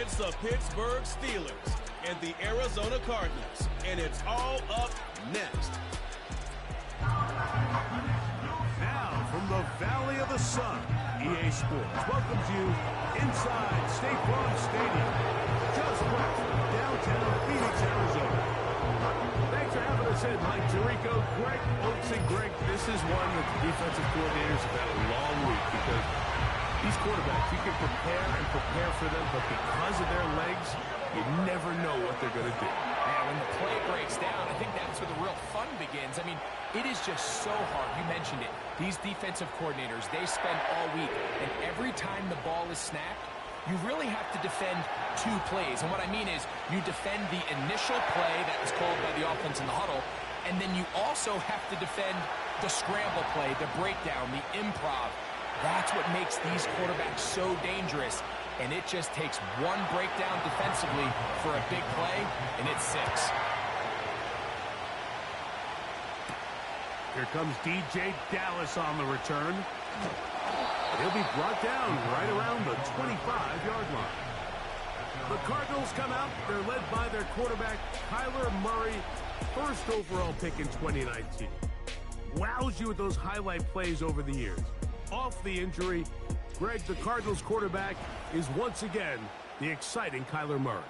It's the Pittsburgh Steelers and the Arizona Cardinals, and it's all up next. Now, from the Valley of the Sun, EA Sports welcomes you inside State Farm Stadium, just west of downtown Phoenix, Arizona. Thanks for having us in, Mike Tirico, Greg Oates, Greg. This is one that the defensive coordinators have had a long week because these quarterbacks, you can prepare for them, but because of their legs, you never know what they're going to do. Yeah, when the play breaks down, I think that's where the real fun begins. I mean, it is just so hard. You mentioned it. These defensive coordinators, they spend all week, and every time the ball is snapped, you really have to defend two plays. And what I mean is you defend the initial play that was called by the offense in the huddle, and then you also have to defend the scramble play, the breakdown, the improv. That's what makes these quarterbacks so dangerous. And it just takes one breakdown defensively for a big play, and it's 6. Here comes DJ Dallas on the return. He'll be brought down right around the 25-yard line. The Cardinals come out. They're led by their quarterback, Kyler Murray, first overall pick in 2019. Wows you with those highlight plays over the years. Off the injury, Greg, the Cardinals quarterback, is once again the exciting Kyler Murray.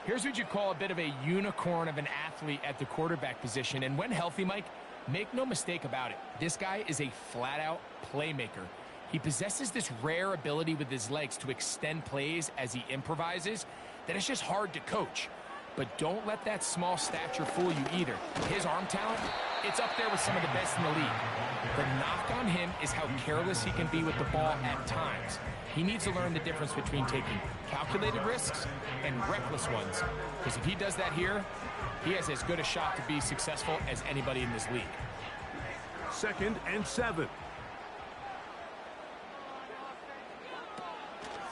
Here's what you call a bit of a unicorn of an athlete at the quarterback position. And when healthy, Mike, make no mistake about it. This guy is a flat-out playmaker. He possesses this rare ability with his legs to extend plays as he improvises that it's just hard to coach. But don't let that small stature fool you either. His arm talent, it's up there with some of the best in the league. The knock on him is how careless he can be with the ball at times. He needs to learn the difference between taking calculated risks and reckless ones. Because if he does that here, he has as good a shot to be successful as anybody in this league. 2nd and 7.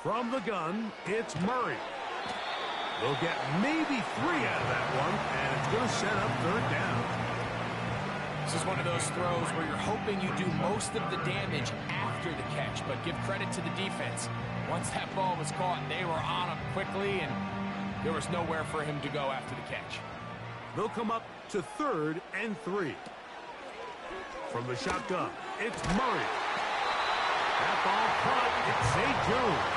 From the gun, it's Murray. They'll get maybe 3 out of that one, and it's going to set up 3rd down. This is one of those throws where you're hoping you do most of the damage after the catch, but give credit to the defense. Once that ball was caught, they were on him quickly, and there was nowhere for him to go after the catch. They'll come up to 3rd and 3. From the shotgun, it's Murray. That ball caught. It's Zay Jones.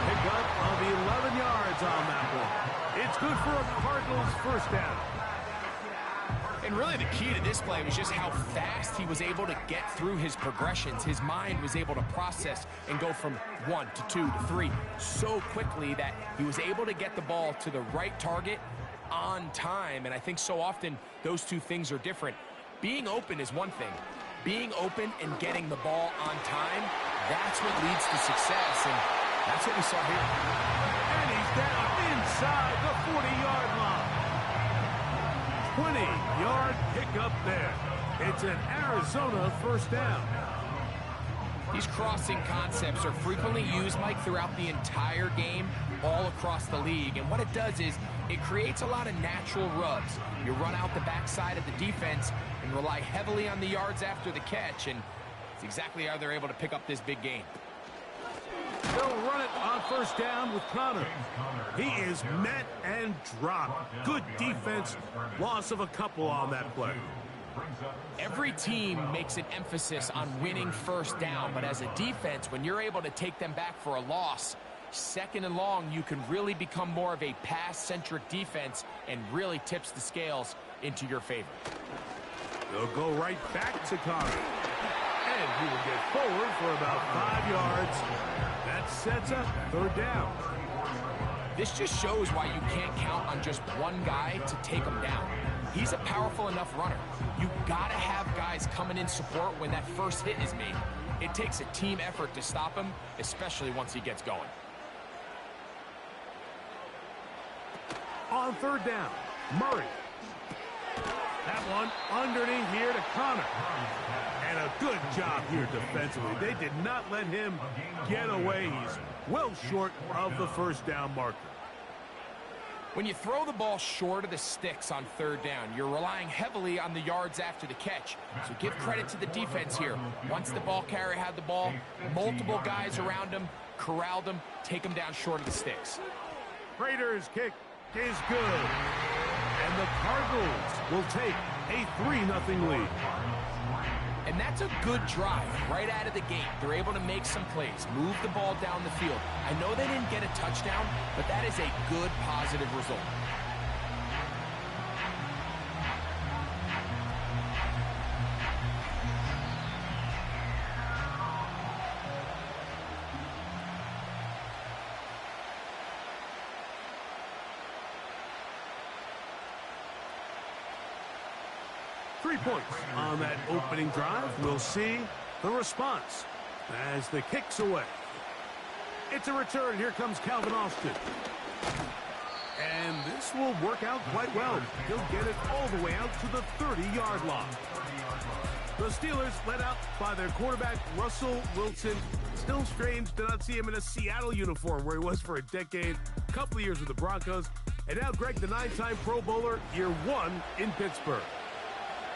Pick up of 11 yards on that one. It's good for a Cardinals first down. And really the key to this play was just how fast he was able to get through his progressions. His mind was able to process and go from 1 to 2 to 3 so quickly that he was able to get the ball to the right target on time. And I think so often those two things are different. Being open is one thing. Being open and getting the ball on time, that's what leads to success. And that's what we saw here. And he's down inside the 40-yard line. 20-yard pickup there. It's an Arizona first down. These crossing concepts are frequently used, Mike, throughout the entire game, all across the league. And what it does is it creates a lot of natural rubs. You run out the backside of the defense and rely heavily on the yards after the catch. And it's exactly how they're able to pick up this big gain. They'll run it on first down with Connor. He is met and dropped. Good defense. Loss of a couple on that play. Every team makes an emphasis on winning first down, but as a defense, when you're able to take them back for a loss, 2nd and long, you can really become more of a pass-centric defense and really tips the scales into your favor. They'll go right back to Connor. And he will get forward for about 5 yards. That sets up 3rd down. This just shows why you can't count on just one guy to take him down. He's a powerful enough runner. You gotta have guys coming in support when that first hit is made. It takes a team effort to stop him, especially once he gets going. On 3rd down, Murray. That one underneath here to Connor. And a good job here defensively. They did not let him get away. He's well short of the first down marker. When you throw the ball short of the sticks on 3rd down, you're relying heavily on the yards after the catch. So give credit to the defense here. Once the ball carrier had the ball, multiple guys around him, corral them, take them down short of the sticks. Raiders kick is good. And the Cardinals will take a 3-0 lead. And that's a good drive right out of the gate. They're able to make some plays, move the ball down the field. I know they didn't get a touchdown, but that is a good, positive result. Points on that opening drive. We'll see the response as the kick's away. It's a return. Here comes Calvin Austin. And this will work out quite well. He'll get it all the way out to the 30-yard line. The Steelers led out by their quarterback, Russell Wilson. Still strange to not see him in a Seattle uniform where he was for a decade, a couple of years with the Broncos. And now Greg, the 9-time Pro Bowler, year 1 in Pittsburgh.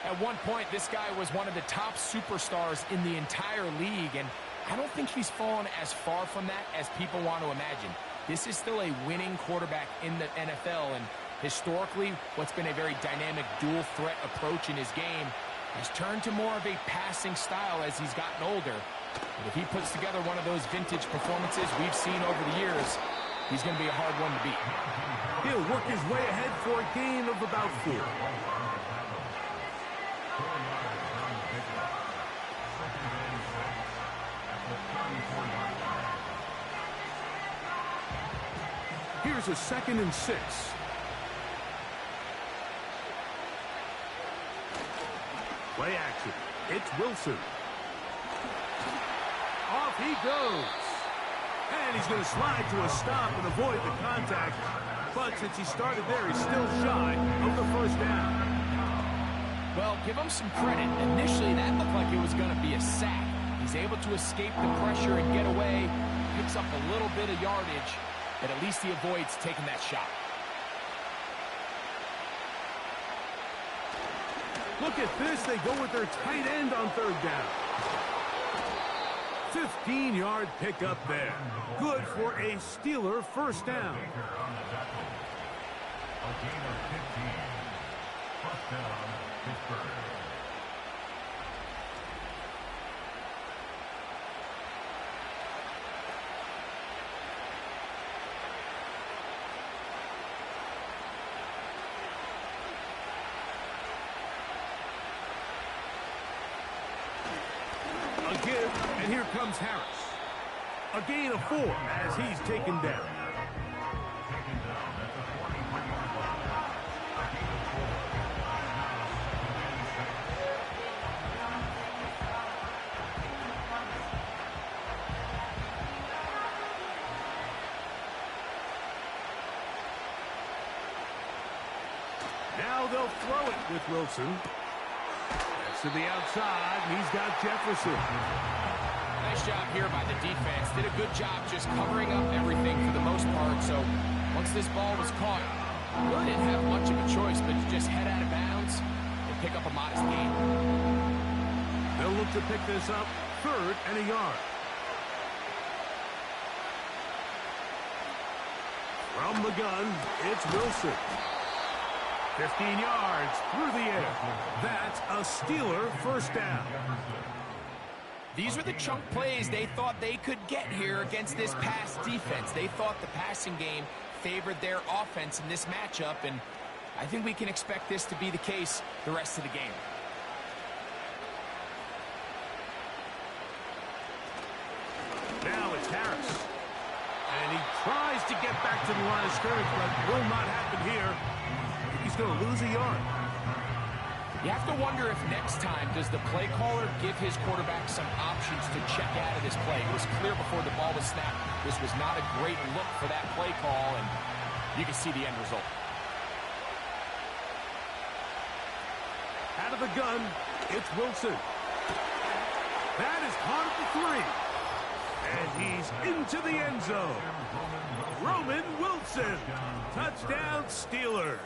At one point, this guy was one of the top superstars in the entire league, and I don't think he's fallen as far from that as people want to imagine. This is still a winning quarterback in the NFL, and historically, what's been a very dynamic dual-threat approach in his game has turned to more of a passing style as he's gotten older. But if he puts together one of those vintage performances we've seen over the years, he's going to be a hard one to beat. He'll work his way ahead for a gain of about 4. Here's a 2nd and 6. Play action. It's Wilson. Off he goes. And he's going to slide to a stop and avoid the contact. But since he started there, he's still shy of the first down. Well, give him some credit. Initially, that looked like it was going to be a sack. He's able to escape the pressure and get away. Picks up a little bit of yardage, but at least he avoids taking that shot. Look at this. They go with their tight end on 3rd down. 15-yard pickup there. Good for a Steeler first down. A gain of 15. First down, Pittsburgh. A give, and here comes Harris. A gain of 4 as he's taken down. Now they'll throw it with Wilson. That's to the outside, and he's got Jefferson. Nice job here by the defense. Did a good job just covering up everything for the most part. So once this ball was caught, really didn't have much of a choice but to just head out of bounds and pick up a modest gain. They'll look to pick this up 3rd and a yard. From the gun, it's Wilson. 15 yards through the air. That's a Steeler first down. These were the chunk plays they thought they could get here against this pass defense. They thought the passing game favored their offense in this matchup, and I think we can expect this to be the case the rest of the game. Now it's Harris. And he tries to get back to the line of scrimmage, but will not happen here. He's going to lose a yard. You have to wonder if next time does the play caller give his quarterback some options to check out of this play. It was clear before the ball was snapped this was not a great look for that play call, and you can see the end result. Out of the gun, it's Wilson. That is caught at the 3. And he's into the end zone. Roman Wilson. Touchdown, Steelers.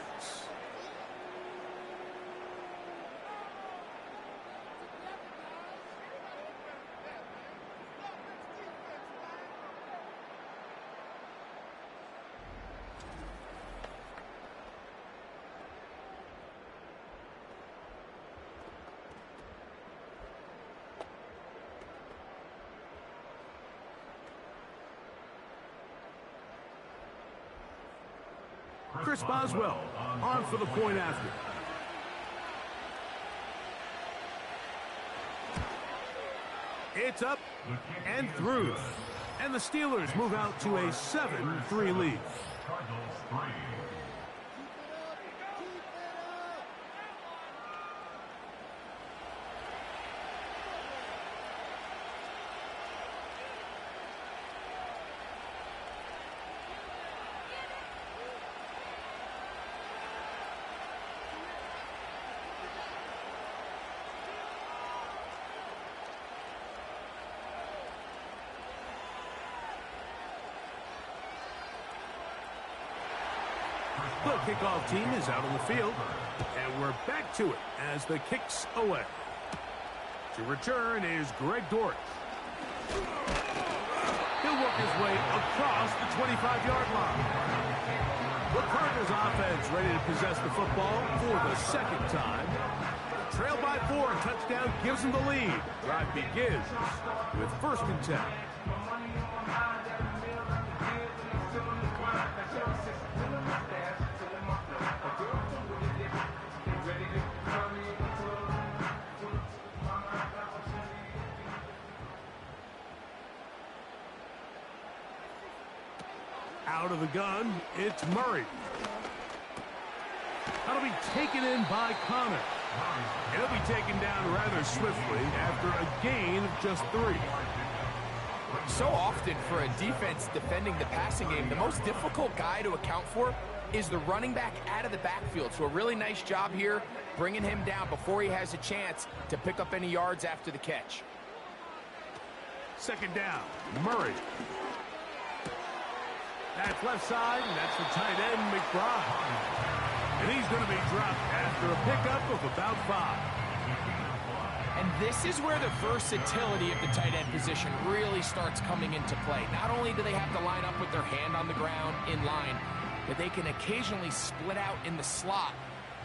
Chris Boswell on for the point after. It's up and through. And the Steelers move out to a 7-3 lead. Cardinals 3. The kickoff team is out on the field, and we're back to it as the kick's away. To return is Greg Dortch. He'll work his way across the 25-yard line. The Cardinals offense ready to possess the football for the second time. Trailed by 4, and touchdown gives them the lead. Drive begins with 1st and 10. Out of the gun, it's Murray. That'll be taken in by Connor. He'll be taken down rather swiftly after a gain of just 3. So often for a defense defending the passing game, the most difficult guy to account for is the running back out of the backfield. So a really nice job here bringing him down before he has a chance to pick up any yards after the catch. 2nd down, Murray. That's left side, and that's the tight end, McBride. And he's going to be dropped after a pickup of about 5. And this is where the versatility of the tight end position really starts coming into play. Not only do they have to line up with their hand on the ground in line, but they can occasionally split out in the slot.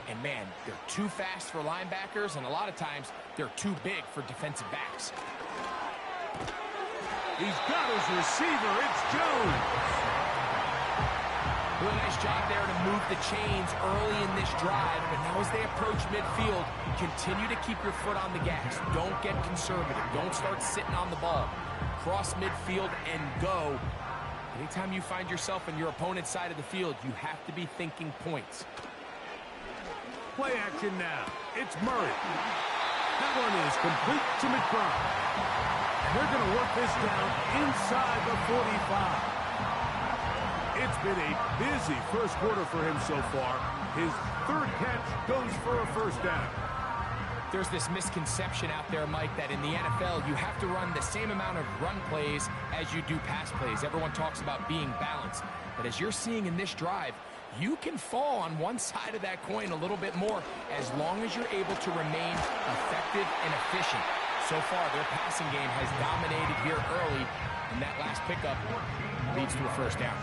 And man, they're too fast for linebackers, and a lot of times they're too big for defensive backs. He's got his receiver. It's Jones. Really nice job there to move the chains early in this drive, but now as they approach midfield, continue to keep your foot on the gas. Don't get conservative. Don't start sitting on the ball. Cross midfield and go. Anytime you find yourself on your opponent's side of the field, you have to be thinking points. Play action now. It's Murray. That one is complete to McBride. They're going to work this down inside the 45. It's been a busy first quarter for him so far. His 3rd catch goes for a 1st down. There's this misconception out there, Mike, that in the NFL you have to run the same amount of run plays as you do pass plays. Everyone talks about being balanced. But as you're seeing in this drive, you can fall on one side of that coin a little bit more as long as you're able to remain effective and efficient. So far, their passing game has dominated here early, and that last pickup leads to a 1st down.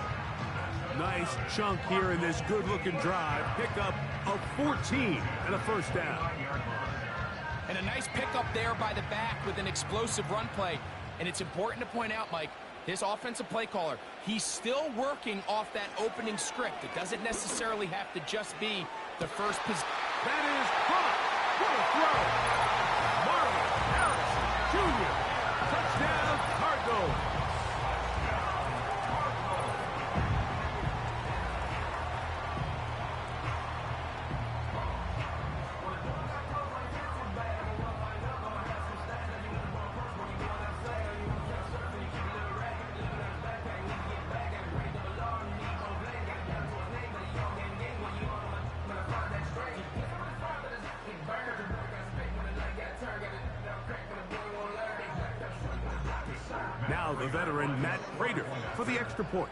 Nice chunk here in this good-looking drive. Pickup of 14 and a 1st down. And a nice pickup there by the back with an explosive run play. And it's important to point out, Mike, this offensive play caller, he's still working off that opening script. It doesn't necessarily have to just be the first position. That is caught. What a throw. Marvin Harrison Jr. Touchdown, Cardinals. Now the veteran Matt Prater for the extra point.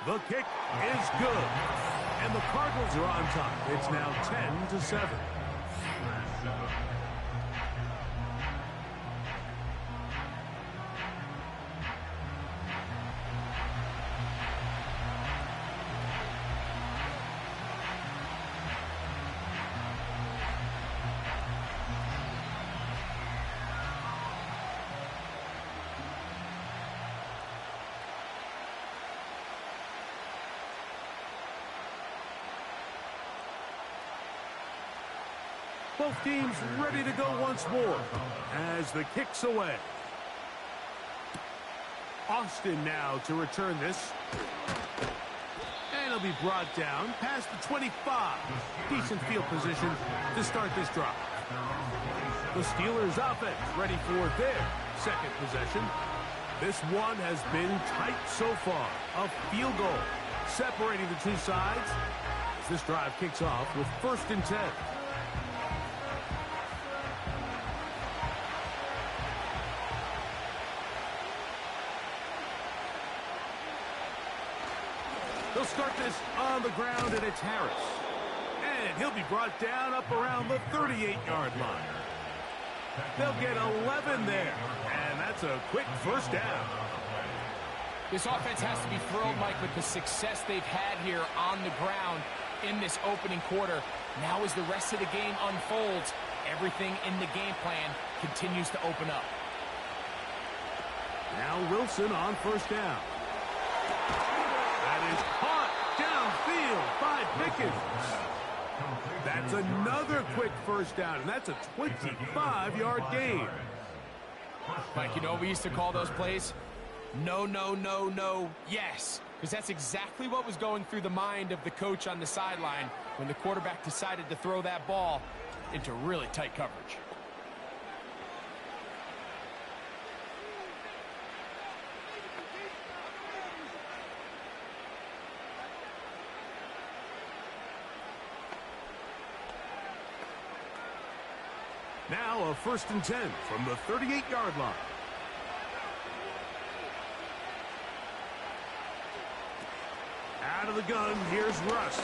The kick is good. And the Cardinals are on top. It's now 10-7. Both teams ready to go once more as the kick's away. Austin now to return this. And he'll be brought down past the 25. Decent field position to start this drive. The Steelers offense ready for their second possession. This one has been tight so far. A field goal separating the two sides as this drive kicks off with 1st and 10. They'll start this on the ground, and it's Harris. And he'll be brought down up around the 38-yard line. They'll get 11 there, and that's a quick first down. This offense has to be thrilled, Mike, with the success they've had here on the ground in this opening quarter. Now as the rest of the game unfolds, everything in the game plan continues to open up. Now Wilson on 1st down. That is caught downfield by Pickens. That's another quick first down, and that's a 25-yard gain. Mike, you know what we used to call those plays? No, no, no, no, yes. Because that's exactly what was going through the mind of the coach on the sideline when the quarterback decided to throw that ball into really tight coverage. Now a 1st and 10 from the 38-yard line. Out of the gun, here's Russ.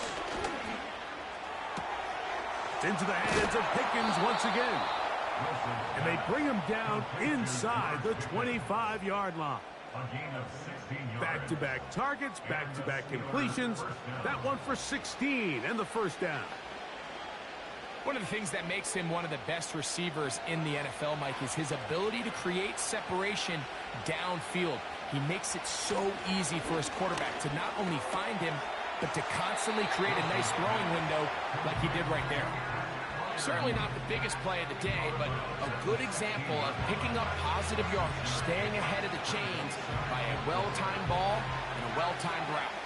It's into the hands of Pickens once again. And they bring him down inside the 25-yard line. Back-to-back targets, back-to-back completions. That one for 16 and the first down. One of the things that makes him one of the best receivers in the NFL, Mike, is his ability to create separation downfield. He makes it so easy for his quarterback to not only find him, but to constantly create a nice throwing window like he did right there. Certainly not the biggest play of the day, but a good example of picking up positive yardage, staying ahead of the chains by a well-timed ball and a well-timed route.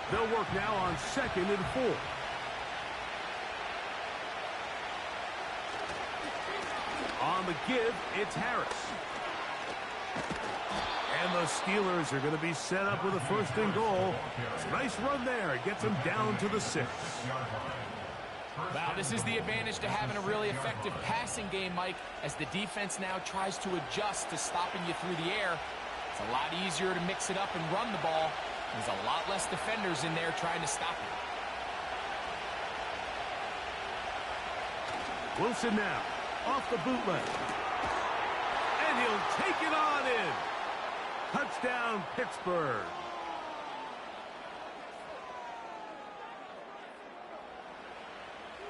They'll work now on 2nd and 4. On the give, it's Harris. And the Steelers are going to be set up with a 1st and goal. It's a nice run there. It gets them down to the 6. Wow, this is the advantage to having a really effective passing game, Mike, as the defense now tries to adjust to stopping you through the air. It's a lot easier to mix it up and run the ball. There's a lot less defenders in there trying to stop it. Wilson now. Off the bootleg. And he'll take it on in. Touchdown, Pittsburgh.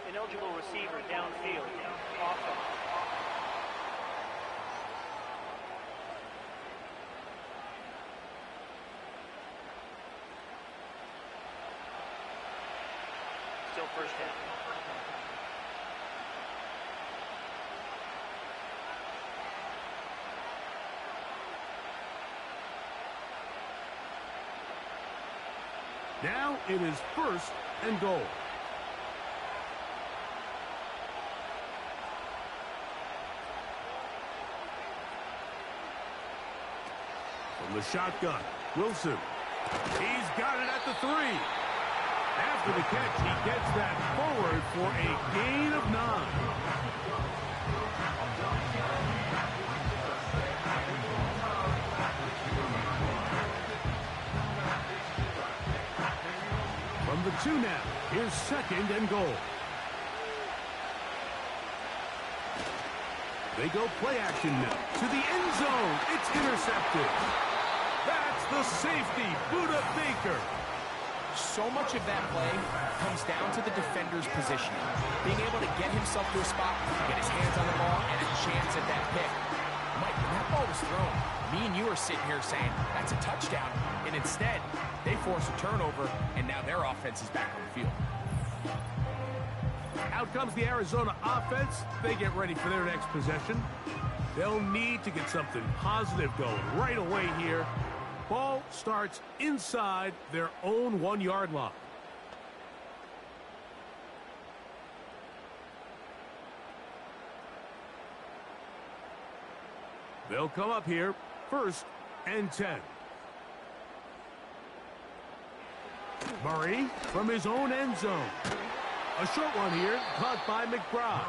Ineligible receiver downfield. Awesome. Still 1st down. Now it is 1st and goal. From the shotgun, Wilson. He's got it at the 3. After the catch, he gets that forward for a gain of 9. From the 2 now, here's 2nd and goal. They go play action now to the end zone. It's intercepted. That's the safety, Buda Baker. So much of that play comes down to the defender's positioning. Being able to get himself to a spot, get his hands on the ball, and a chance at that pick. Mike, when that ball was thrown, me and you are sitting here saying, that's a touchdown. And instead, they force a turnover, and now their offense is back on the field. Out comes the Arizona offense. They get ready for their next possession. They'll need to get something positive going right away here. Ball starts inside their own 1-yard line. They'll come up here, 1st and 10. Murray from his own end zone. A short one here, caught by McBride.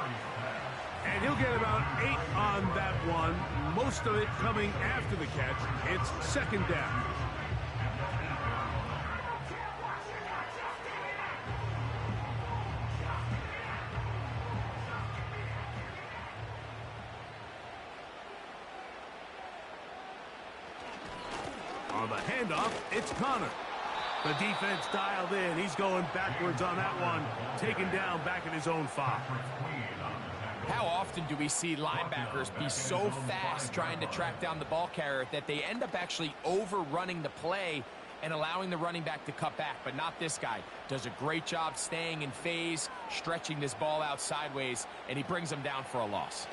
And he'll get about 8 on that one, most of it coming after the catch. It's 2nd down. On the handoff, it's Connor. The defense dialed in. He's going backwards on that one. Taken down back at his own 5. How often do we see linebackers be so fast trying to track down the ball carrier that they end up actually overrunning the play and allowing the running back to cut back? But not this guy. Does a great job staying in phase, stretching this ball out sideways, and he brings him down for a loss.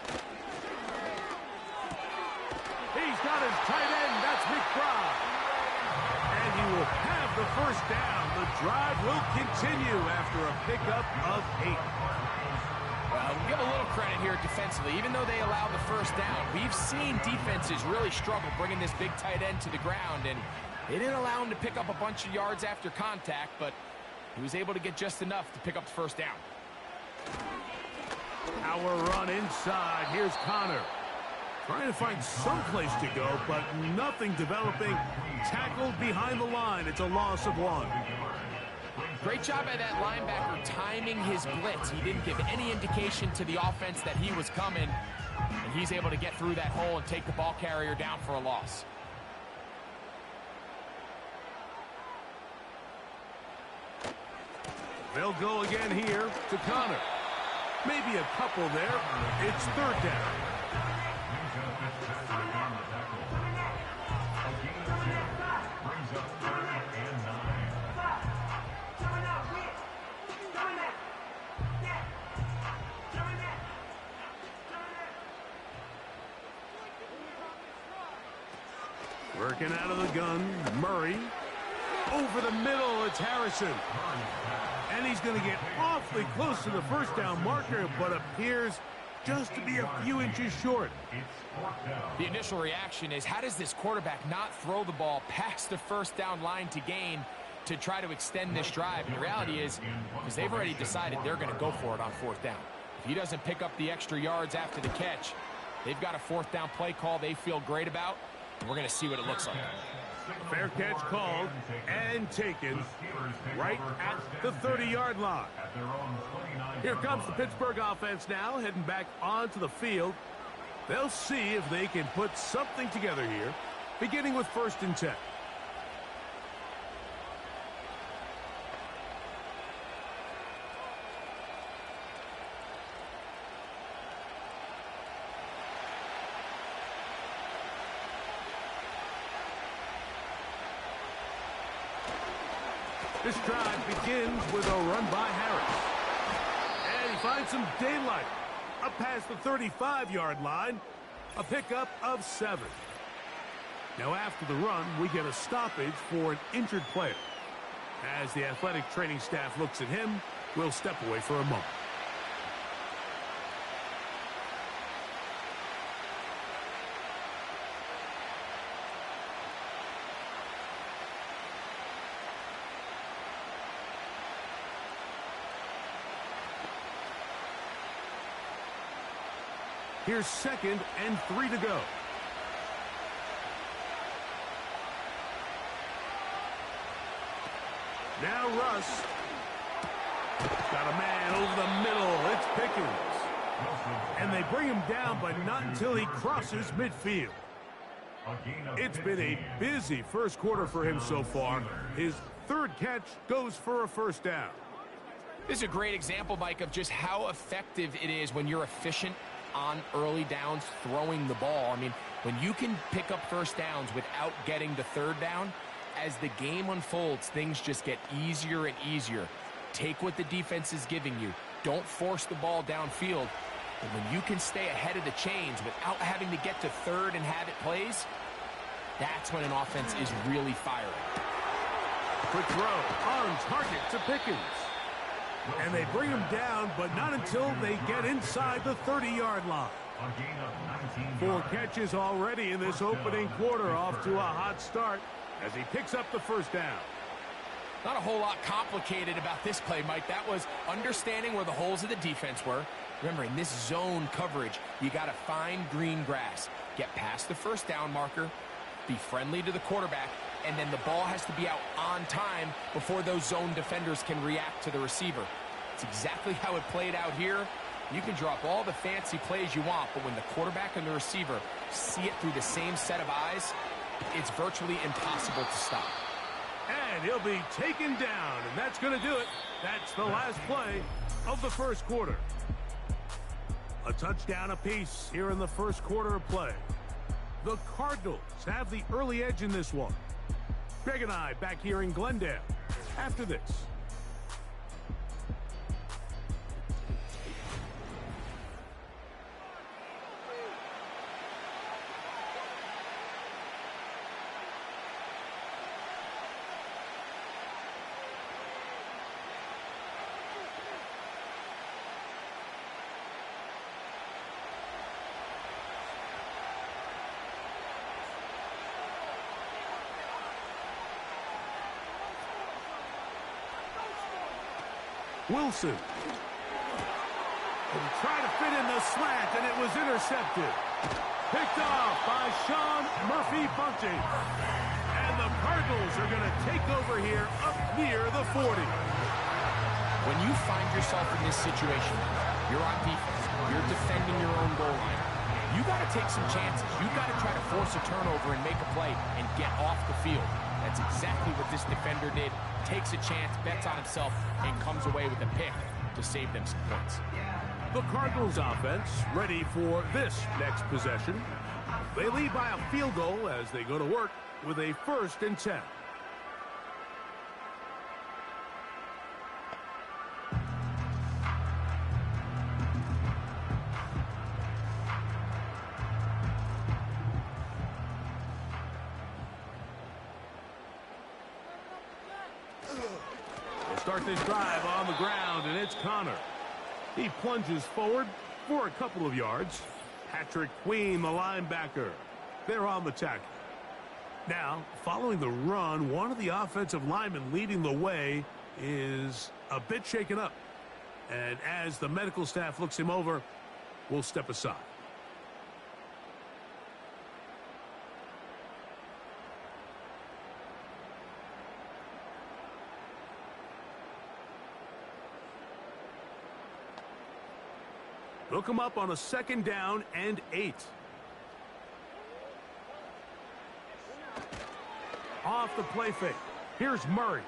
He's got his tight end. That's McBride. And he will have the 1st down. The drive will continue after a pickup of 8. Well, we'll give a little credit here defensively. Even though they allow the 1st down, we've seen defenses really struggle bringing this big tight end to the ground, and they didn't allow him to pick up a bunch of yards after contact, but he was able to get just enough to pick up the 1st down. Our run inside. Here's Connor. Trying to find some place to go, but nothing developing. Tackled behind the line. It's a loss of 1. Great job by that linebacker timing his blitz. He didn't give any indication to the offense that he was coming, and he's able to get through that hole and take the ball carrier down for a loss. They'll go again here to Connor. Maybe a couple there. It's 3rd down. Working out of the gun, Murray. Over the middle, it's Harrison. And he's going to get awfully close to the 1st down marker, but appears just to be a few inches short. The initial reaction is, how does this quarterback not throw the ball past the 1st down line to gain to try to extend this drive? And the reality is, because they've already decided they're going to go for it on 4th down. If he doesn't pick up the extra yards after the catch, they've got a 4th down play call they feel great about. We're going to see what it looks like. Fair catch called and taken right at the 30-yard line. Here comes the Pittsburgh offense now, heading back onto the field. They'll see if they can put something together here, beginning with 1st and 10. This drive begins with a run by Harris. And he finds some daylight up past the 35-yard line. A pickup of 7. Now after the run, we get a stoppage for an injured player. As the athletic training staff looks at him, we'll step away for a moment. Here's 2nd and 3 to go. Now Russ. Got a man over the middle. It's Pickens. And they bring him down, but not until he crosses midfield. It's been a busy 1st quarter for him so far. His 3rd catch goes for a 1st down. This is a great example, Mike, of just how effective it is when you're efficient on early downs throwing the ball. I mean, when you can pick up 1st downs without getting the 3rd down, as the game unfolds, things just get easier and easier. Take what the defense is giving you. Don't force the ball downfield. But when you can stay ahead of the chains without having to get to third and have it plays, that's when an offense is really firing. Quick throw on target to Pickens. And they bring him down, but not until they get inside the 30-yard line. 4 catches already in this opening quarter, off to a hot start as he picks up the first down. Not a whole lot complicated about this play, Mike. That was understanding where the holes of the defense were. Remember, in this zone coverage, you got to find green grass. Get past the first down marker, be friendly to the quarterback, and then the ball has to be out on time before those zone defenders can react to the receiver. It's exactly how it played out here. You can drop all the fancy plays you want, but when the quarterback and the receiver see it through the same set of eyes, it's virtually impossible to stop. And he'll be taken down, and that's going to do it. That's the last play of the first quarter. A touchdown apiece here in the first quarter of play. The Cardinals have the early edge in this one. Greg and I back here in Glendale after this. Wilson. And tried to fit in the slant, and it was intercepted. Picked off by Sean Murphy-Bunting. And the Cardinals are going to take over here up near the 40. When you find yourself in this situation, you're on defense, you're defending your own goal line, you got to take some chances. You got to try to force a turnover and make a play and get off the field. That's exactly what this defender did. Takes a chance, bets on himself, and comes away with a pick to save them some points. The Cardinals offense ready for this next possession. They lead by a field goal as they go to work with a 1st and 10. Start this drive on the ground, and it's Connor. He plunges forward for a couple of yards. Patrick Queen, the linebacker. They're on the tackle. Now, following the run, one of the offensive linemen leading the way is a bit shaken up. And as the medical staff looks him over, we'll step aside. They'll come up on a 2nd down and 8. Off the play fake. Here's Murray.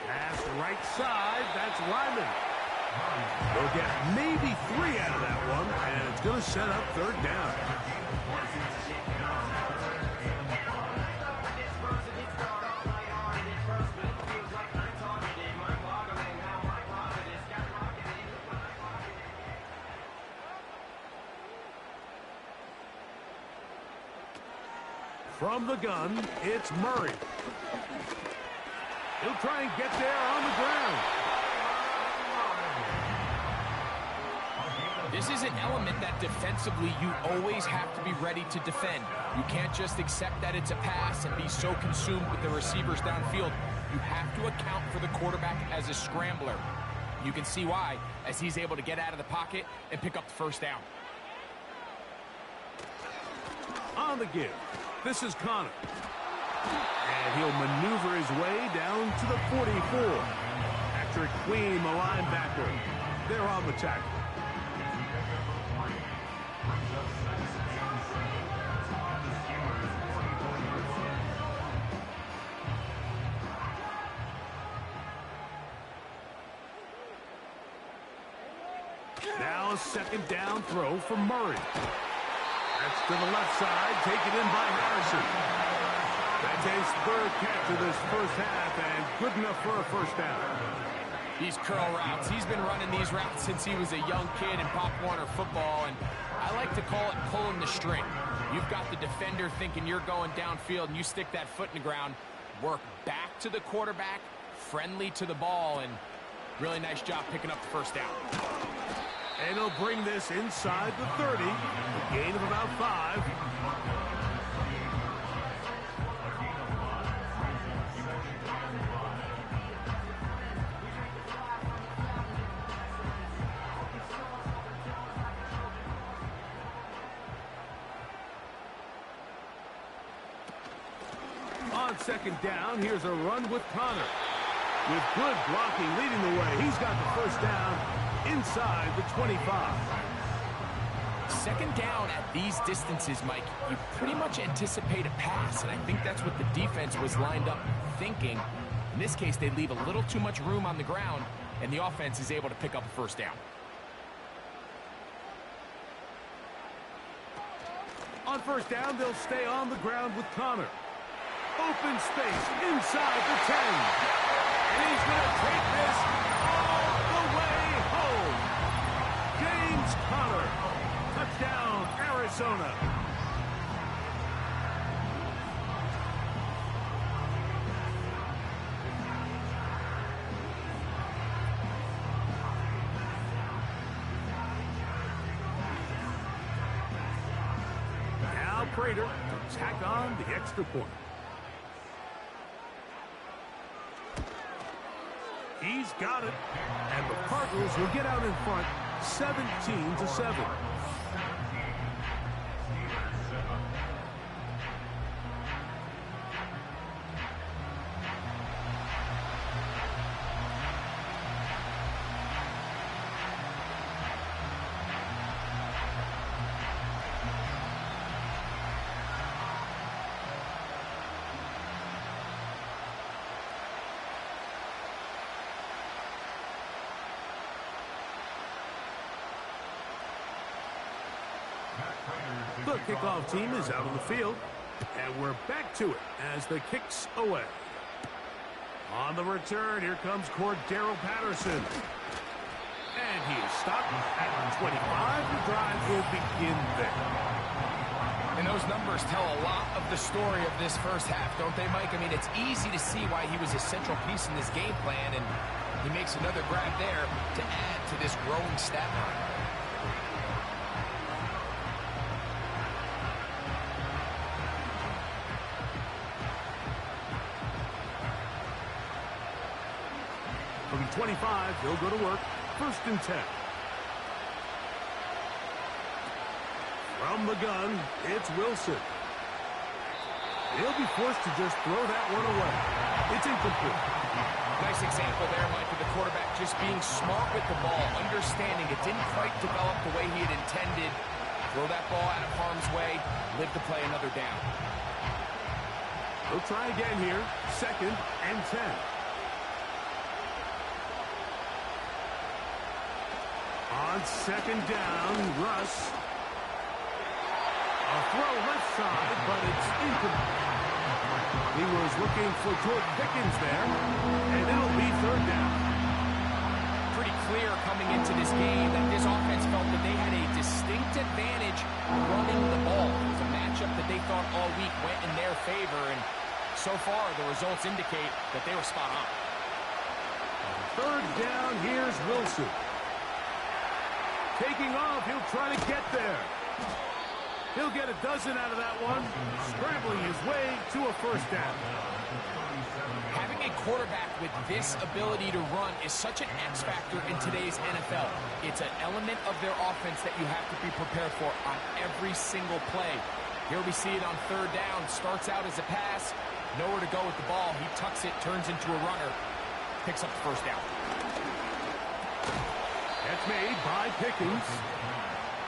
Pass right side. That's Lyman. They'll get maybe 3 out of that one, and it's going to set up 3rd down. From the gun, it's Murray. He'll try and get there on the ground. This is an element that defensively you always have to be ready to defend. You can't just accept that it's a pass and be so consumed with the receivers downfield. You have to account for the quarterback as a scrambler. You can see why, as he's able to get out of the pocket and pick up the 1st down. On the give. This is Connor. And he'll maneuver his way down to the 44. Patrick Queen, the linebacker. They're on the tackle. Now a 2nd down throw from Murray. That's to the left side, taken in by Harrison. That's his 3rd catch of this first half, and good enough for a 1st down. These curl routes. He's been running these routes since he was a young kid in Pop Warner football, and I like to call it pulling the string. You've got the defender thinking you're going downfield, and you stick that foot in the ground, work back to the quarterback, friendly to the ball, and really nice job picking up the first down. And he'll bring this inside the 30, a gain of about 5. On second down, here's a run with Connor. With good blocking leading the way, he's got the first down inside the 25. Second down at these distances, Mike, you pretty much anticipate a pass, and I think that's what the defense was lined up thinking. In this case, they leave a little too much room on the ground, and the offense is able to pick up a first down. On first down, they'll stay on the ground with Connor. Open space inside the 10. And he's going to take this all the way home. James Conner. Touchdown, Arizona. Now Prater to tack on the extra point. He's got it. And the Cardinals will get out in front 17-7. The kickoff team is out on the field, and we're back to it as the kick's away. On the return, here comes Cordero Patterson. And he is stopped at 25. The drive will begin there. And those numbers tell a lot of the story of this first half, don't they, Mike? I mean, it's easy to see why he was a central piece in this game plan, and he makes another grab there to add to this growing stat line. From 25, he'll go to work. First and 10. From the gun, it's Wilson. He'll be forced to just throw that one away. It's incomplete. Nice example there, Mike, of the quarterback just being smart with the ball, understanding it didn't quite develop the way he had intended. Throw that ball out of harm's way, live to play another down. He'll try again here. Second and 10. On second down, Russ. A throw left side, but it's incomplete. He was looking for Jordan Pickens there, and it'll be third down. Pretty clear coming into this game that this offense felt that they had a distinct advantage running the ball. It was a matchup that they thought all week went in their favor, and so far the results indicate that they were spot on. Third down, here's Wilson. Taking off, he'll try to get there. He'll get a dozen out of that one, scrambling his way to a first down. Having a quarterback with this ability to run is such an X factor in today's NFL. It's an element of their offense that you have to be prepared for on every single play. Here we see it on third down. Starts out as a pass, nowhere to go with the ball. He tucks it, turns into a runner, picks up the first down. That's made by Pickens.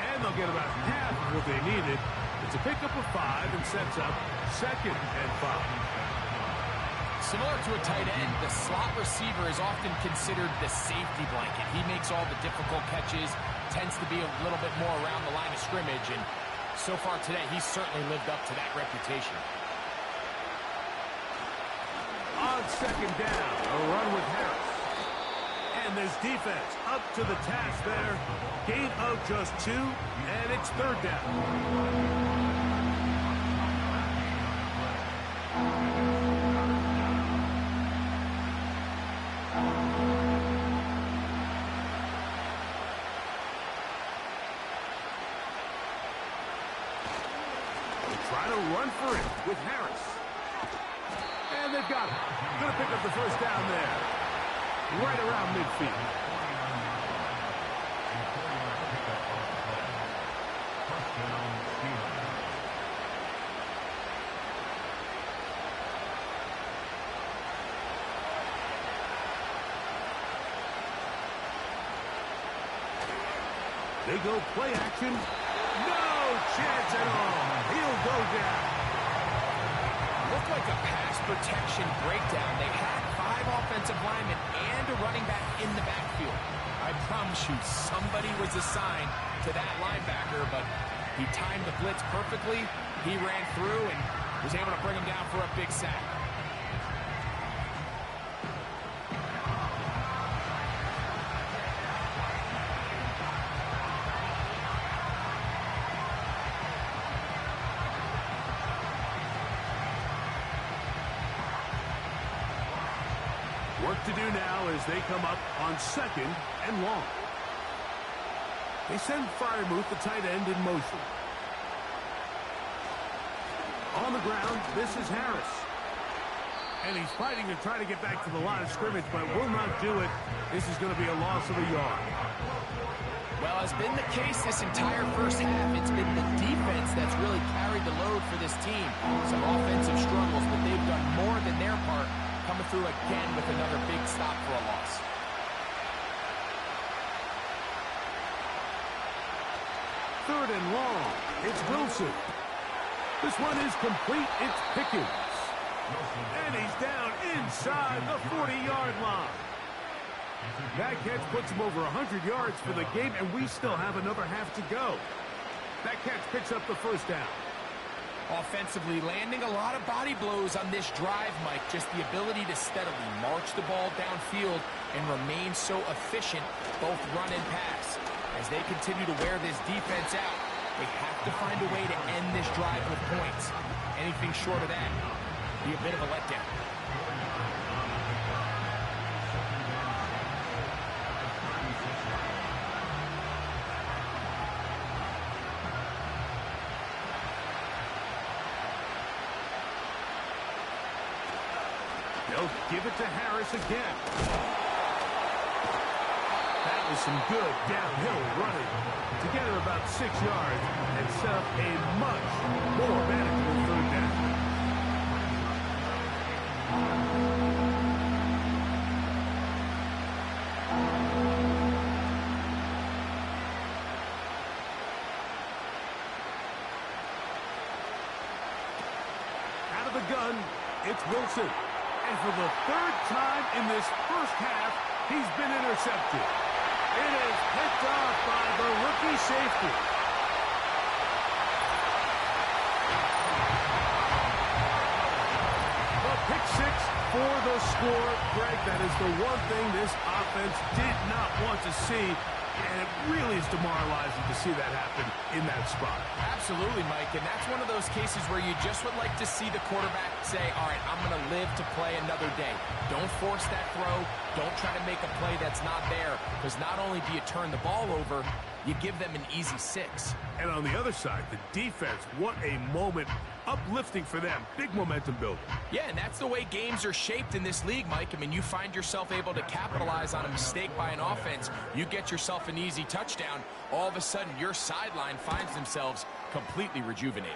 And they'll get about half of what they needed. It's a pickup of 5 and sets up second and 5. Similar to a tight end, the slot receiver is often considered the safety blanket. He makes all the difficult catches, tends to be a little bit more around the line of scrimmage, and so far today, he's certainly lived up to that reputation. On second down, a run with Harris. And this defense up to the task there. Gain of just 2, and it's third down. Try to run for it with Harris. And they've got it. Going to pick up the first down there. Right around midfield. They go play action. No chance at all. He'll go down. Looked like a pass protection breakdown. They had 5 offensive linemen and a running back in the backfield. I promise you, somebody was assigned to that linebacker, but he timed the blitz perfectly. He ran through and was able to bring him down for a big sack. Work to do now as they come up on 2nd and long. They send Freiermuth, the tight end, in motion. On the ground, this is Harris. And he's fighting to try to get back to the line of scrimmage, but will not do it. This is going to be a loss of a yard. Well, as been the case this entire first half, it's been the defense that's really carried the load for this team. Some offensive struggles, but they've done more than their part, coming through again with another big stop for a loss. Third and long. It's Wilson. This one is complete. It's Pickens. And he's down inside the 40-yard line. That catch puts him over 100 yards for the game, and we still have another half to go. That catch picks up the first down. Offensively, landing a lot of body blows on this drive, Mike. Just the ability to steadily march the ball downfield and remain so efficient, both run and pass. As they continue to wear this defense out, they have to find a way to end this drive with points. Anything short of that would be a bit of a letdown. They'll give it to Harris again. That was some good downhill running to get her about 6 yards and set up a much more manageable third down. Out of the gun, it's Wilson. And for the 3rd time in this first half, he's been intercepted. It is picked off by the rookie safety. The pick 6 for the score. Greg, that is the one thing this offense did not want to see. And it really is demoralizing to see that happen in that spot. Absolutely, Mike, and that's one of those cases where you just would like to see the quarterback say, all right, I'm going to live to play another day. Don't force that throw. Don't try to make a play that's not there, because not only do you turn the ball over, you give them an easy 6. And on the other side, the defense, what a moment. Uplifting for them. Big momentum builder. Yeah, and that's the way games are shaped in this league, Mike. I mean, you find yourself able to capitalize on a mistake by an offense. You get yourself an easy touchdown. All of a sudden, your sideline finds themselves completely rejuvenated.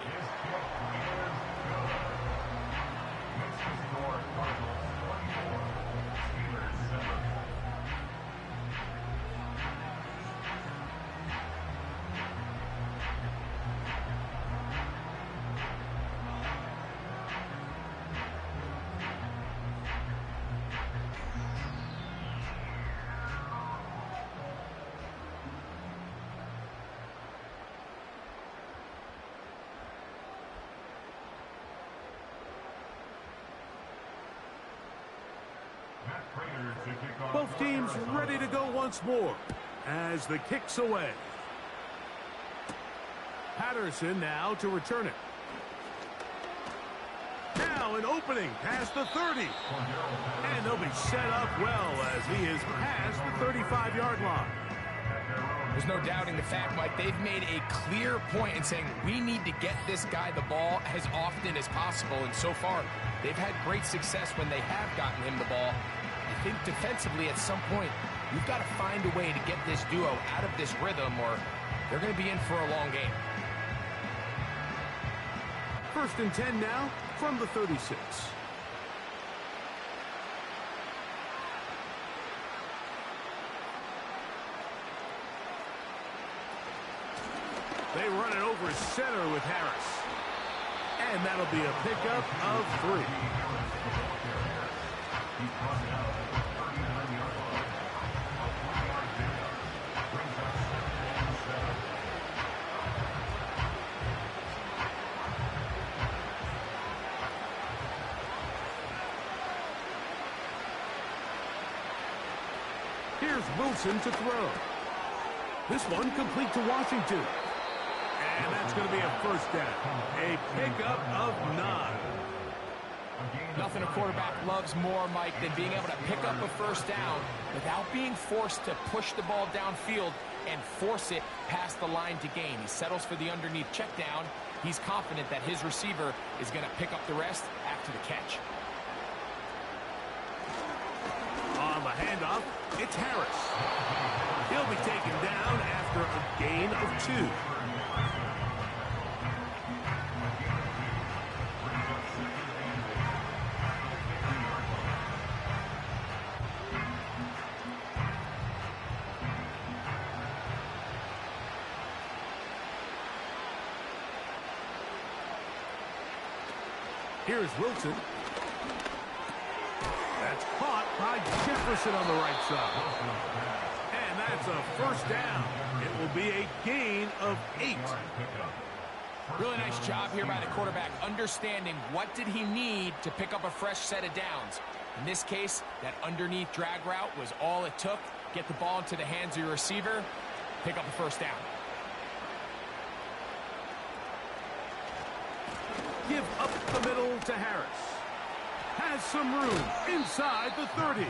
Both Both teams ready to go once more as the kick's away. Patterson now to return it. Now an opening past the 30. And they'll be set up well as he is past the 35-yard line. There's no doubting the fact, Mike, they've made a clear point in saying we need to get this guy the ball as often as possible. And so far, they've had great success when they have gotten him the ball. I think defensively at some point, you've got to find a way to get this duo out of this rhythm or they're going to be in for a long game. 1st and 10 now from the 36. They run it over center with Harris. And that'll be a pickup of 3. Here's Wilson to throw. This one complete to Washington. And that's going to be a 1st down. A pickup of 9. Nothing a quarterback loves more, Mike, than being able to pick up a 1st down without being forced to push the ball downfield and force it past the line to gain. He settles for the underneath check down. He's confident that his receiver is going to pick up the rest after the catch. On the handoff, it's Harris. He'll be taken down after a gain of 2. Here's Wilson. That's caught by Jefferson on the right side. And that's a 1st down. It will be a gain of 8. Really nice job here by the quarterback, understanding what did he need to pick up a fresh set of downs. In this case, that underneath drag route was all it took. Get the ball into the hands of your receiver, pick up a 1st down. Give up the middle to Harris. Has some room inside the 30.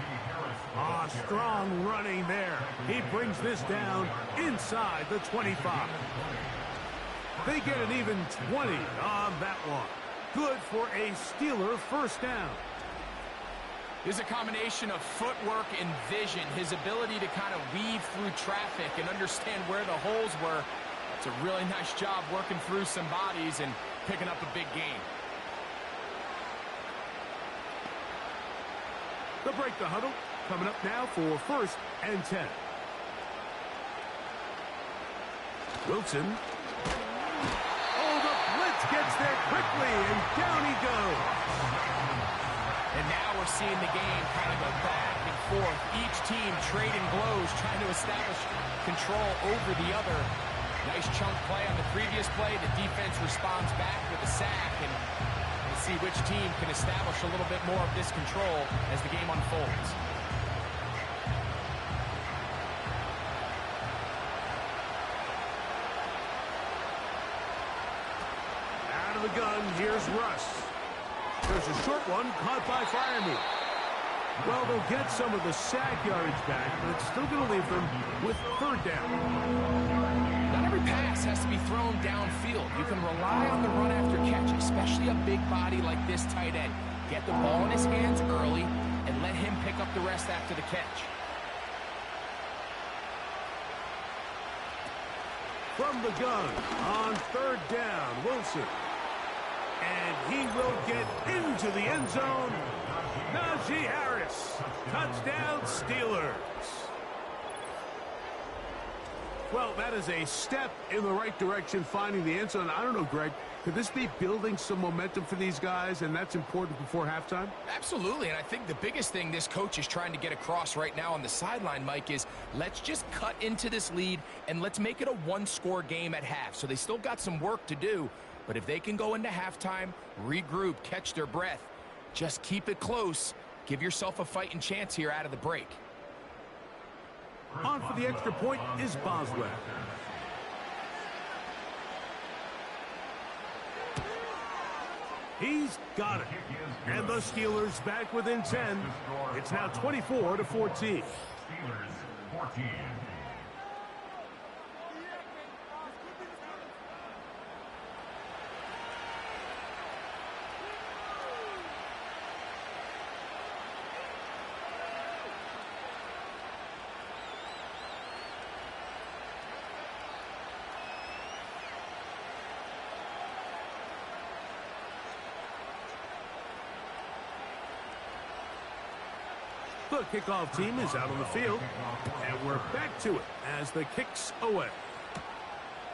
Strong running there. He brings this down inside the 25. They get an even 20 on that one. Good for a Steeler 1st down. There's a combination of footwork and vision, his ability to kind of weave through traffic and understand where the holes were. It's a really nice job working through some bodies and picking up a big gain. They'll break the huddle. Coming up now for 1st and 10. Wilson. Oh, the blitz gets there quickly, and down he goes. And now we're seeing the game kind of go back and forth. Each team trading blows, trying to establish control over the other. Nice chunk play on the previous play. The defense responds back with a sack, and we'll see which team can establish a little bit more of this control as the game unfolds. Out of the gun, here's Russ. There's a short one caught by Firemouth. Well, they'll get some of the sack yardage back, but it's still going to leave them with 3rd down. Not every pass has to be thrown downfield. You can rely on the run after catch, especially a big body like this tight end. Get the ball in his hands early and let him pick up the rest after the catch. From the gun on 3rd down, Wilson. And he will get into the end zone. Najee Harris. Touchdown, Steelers. Well, that is a step in the right direction, finding the end zone. I don't know, Greg, could this be building some momentum for these guys, and that's important before halftime? Absolutely, and I think the biggest thing this coach is trying to get across right now on the sideline, Mike, is let's just cut into this lead, and let's make it a one-score game at half. So they still got some work to do, but if they can go into halftime, regroup, catch their breath, just keep it close, give yourself a fighting chance here out of the break. On for the extra point is Boswell. He's got it. And the Steelers back within 10. It's now 24-14. Steelers 14. The kickoff team is out on the field, and we're back to it as the kick's away.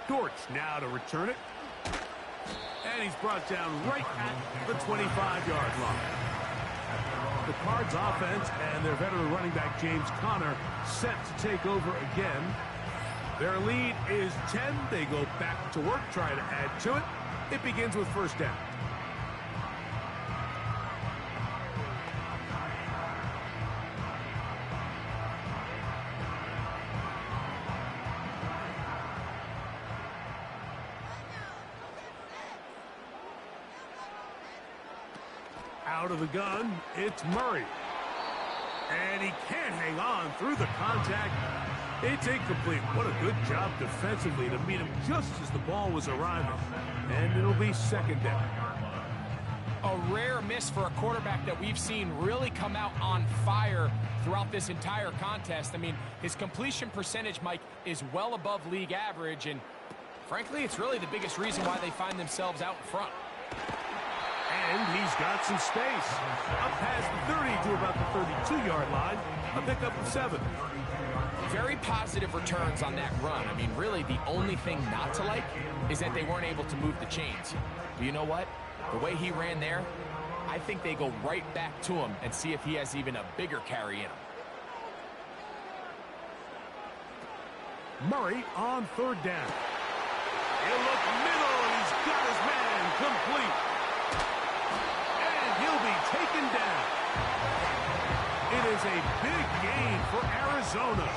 Dortch now to return it, and he's brought down right at the 25-yard line. The Cards offense and their veteran running back James Conner set to take over again. Their lead is 10. They go back to work, trying to add to it. It begins with first down. Out of the gun, it's Murray. And he can't hang on through the contact. It's incomplete. What a good job defensively to meet him just as the ball was arriving. And it'll be second down. A rare miss for a quarterback that we've seen really come out on fire throughout this entire contest. I mean, his completion percentage, Mike, is well above league average. And frankly, it's really the biggest reason why they find themselves out in front. And he's got some space. Up past the 30 to about the 32-yard line. A pickup of 7. Very positive returns on that run. I mean, really, the only thing not to like is that they weren't able to move the chains. But you know what? The way he ran there, I think they go right back to him and see if he has even a bigger carry in him. Murray on third down. He'll look middle, and he's got his man complete. He'll be taken down. It is a big gain for Arizona.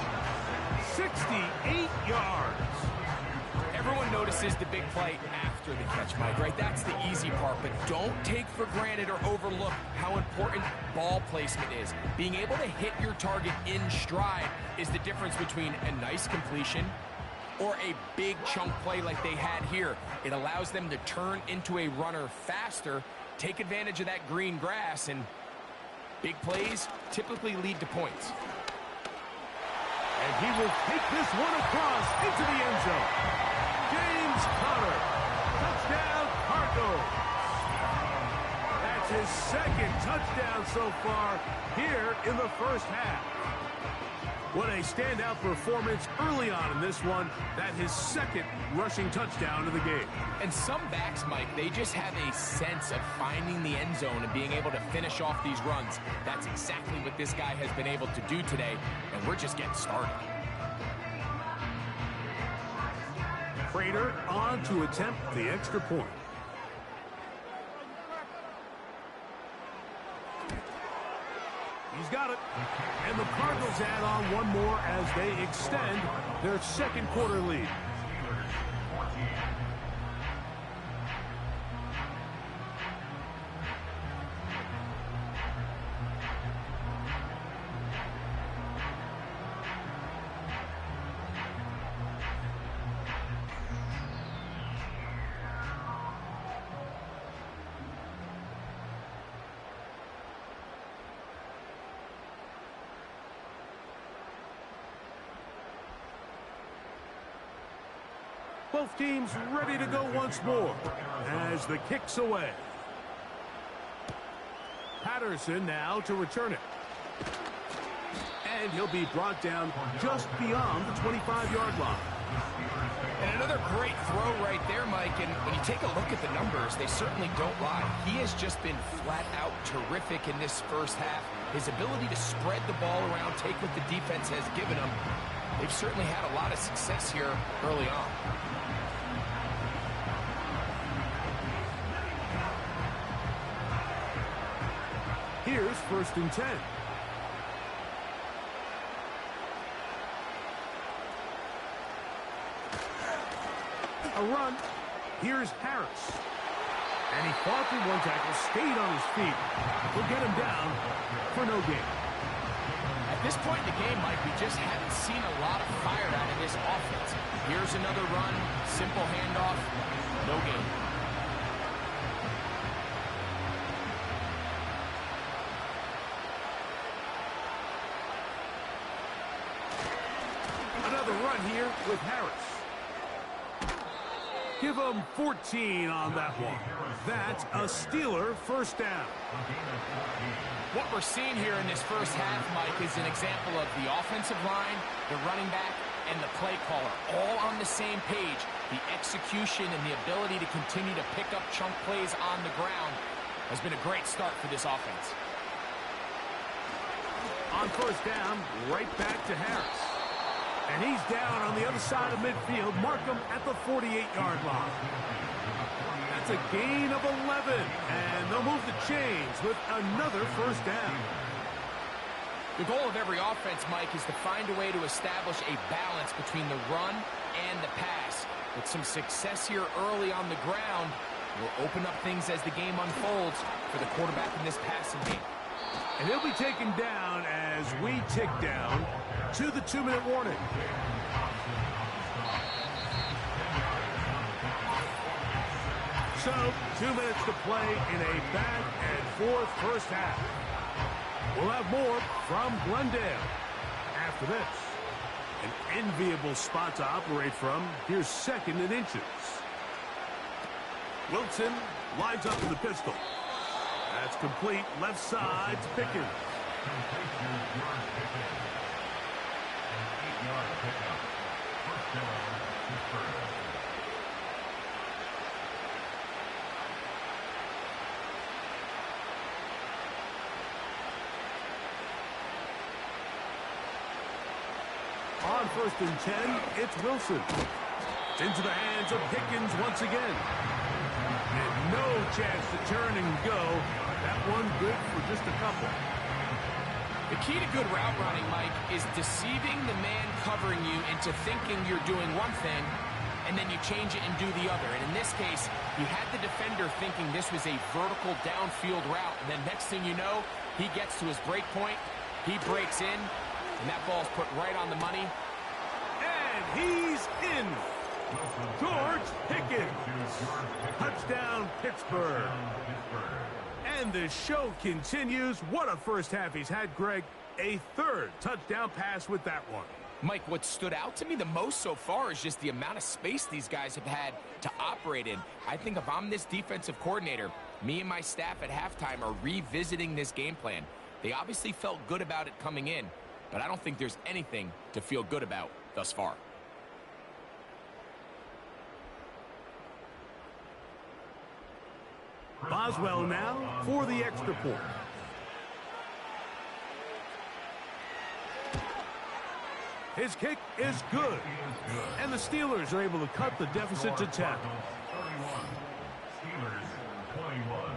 68 yards. Everyone notices the big play after the catch, Mike, right? That's the easy part, but don't take for granted or overlook how important ball placement is. Being able to hit your target in stride is the difference between a nice completion or a big chunk play like they had here. It allows them to turn into a runner faster, take advantage of that green grass, and big plays typically lead to points. And he will take this one across into the end zone. James Conner, touchdown Cardinals. That's his second touchdown so far here in the first half. What a standout performance early on in this one. That his second rushing touchdown of the game. And some backs, Mike, they just have a sense of finding the end zone and being able to finish off these runs. That's exactly what this guy has been able to do today, and we're just getting started. Prater on to attempt the extra point. He's got it. And the Cardinals add on one more as they extend their second quarter lead. Both teams ready to go once more as the kick's away. Patterson now to return it. And he'll be brought down just beyond the 25-yard line. And another great throw right there, Mike. And when you take a look at the numbers, they certainly don't lie. He has just been flat out terrific in this first half. His ability to spread the ball around, take what the defense has given him. They've certainly had a lot of success here early on. Here's first and 10. A run. Here's Harris. And he fought through one tackle, stayed on his feet. We'll get him down for no gain. At this point in the game, Mike, we just haven't seen a lot of fire out of this offense. Here's another run, simple handoff, no gain. Another run here with Harris. Give him 14 on that one. That's a Steeler first down. What we're seeing here in this first half, Mike, is an example of the offensive line, the running back, and the play caller all on the same page. The execution and the ability to continue to pick up chunk plays on the ground has been a great start for this offense. On first down, right back to Harris. And he's down on the other side of midfield. Mark him at the 48-yard line. That's a gain of 11. And they'll move the chains with another first down. The goal of every offense, Mike, is to find a way to establish a balance between the run and the pass. With some success here early on the ground, will open up things as the game unfolds for the quarterback in this passing game. And he'll be taken down as we tick down to the 2-minute warning. So, 2 minutes to play in a back-and-forth first half. We'll have more from Glendale after this. An enviable spot to operate from. Here's second and inches. Wilson lines up in the pistol. That's complete. Left side to Pickens. On first and 10, it's Wilson. It's into the hands of Pickens once again. And no chance to turn and go. That one good for just a couple. The key to good route running, Mike, is deceiving the man covering you into thinking you're doing one thing, and then you change it and do the other. And in this case, you had the defender thinking this was a vertical downfield route, and then next thing you know, he gets to his break point, he breaks in, and that ball's put right on the money. And he's in. George Pickens. Touchdown, Pittsburgh. And the show continues. What a first half he's had, Greg. A third touchdown pass with that one. Mike, what stood out to me the most so far is just the amount of space these guys have had to operate in. I think if I'm this defensive coordinator, me and my staff at halftime are revisiting this game plan. They obviously felt good about it coming in, but I don't think there's anything to feel good about thus far. Boswell now for the extra point. His kick is good. And the Steelers are able to cut the deficit to 10. Steelers 21.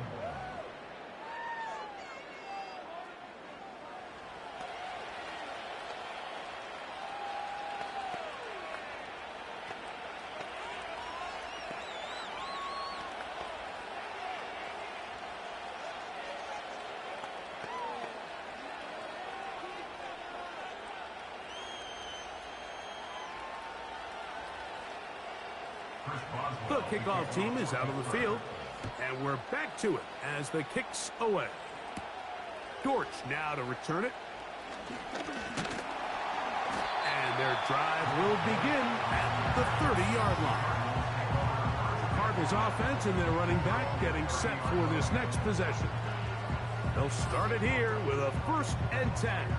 The kickoff team is out of the field, and we're back to it as the kick's away. Dortch now to return it. And their drive will begin at the 30-yard line. The Cardinals offense and their running back getting set for this next possession. They'll start it here with a 1st and 10.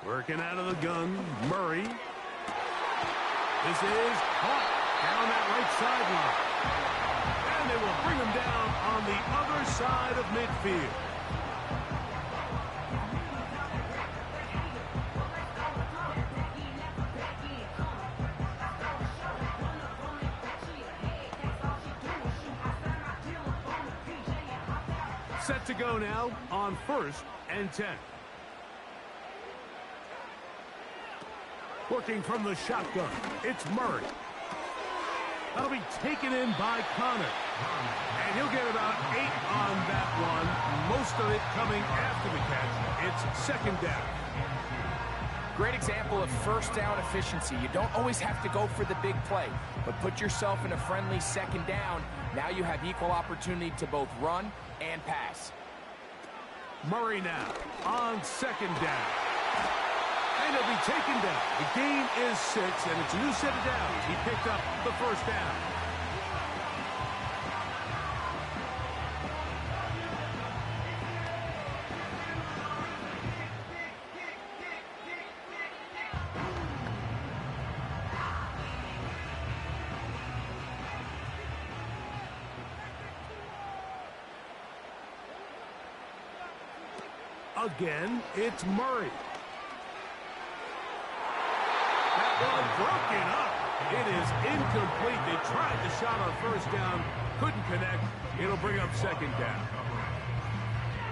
Working out of the gun, Murray. This is caught down that right sideline. And they will bring him down on the other side of midfield. Set to go now on 1st and 10. Working from the shotgun, it's Murray. That'll be taken in by Connor. And he'll get about 8 on that one, most of it coming after the catch. It's 2nd down. Great example of first down efficiency. You don't always have to go for the big play, but put yourself in a friendly 2nd down. Now you have equal opportunity to both run and pass. Murray now on 2nd down. And he'll be taken down. The gain is 6, and it's a new set of downs. He picked up the 1st down. Again, it's Murray. That one broken up. It is incomplete. They tried the shot on 1st down, couldn't connect. It'll bring up 2nd down.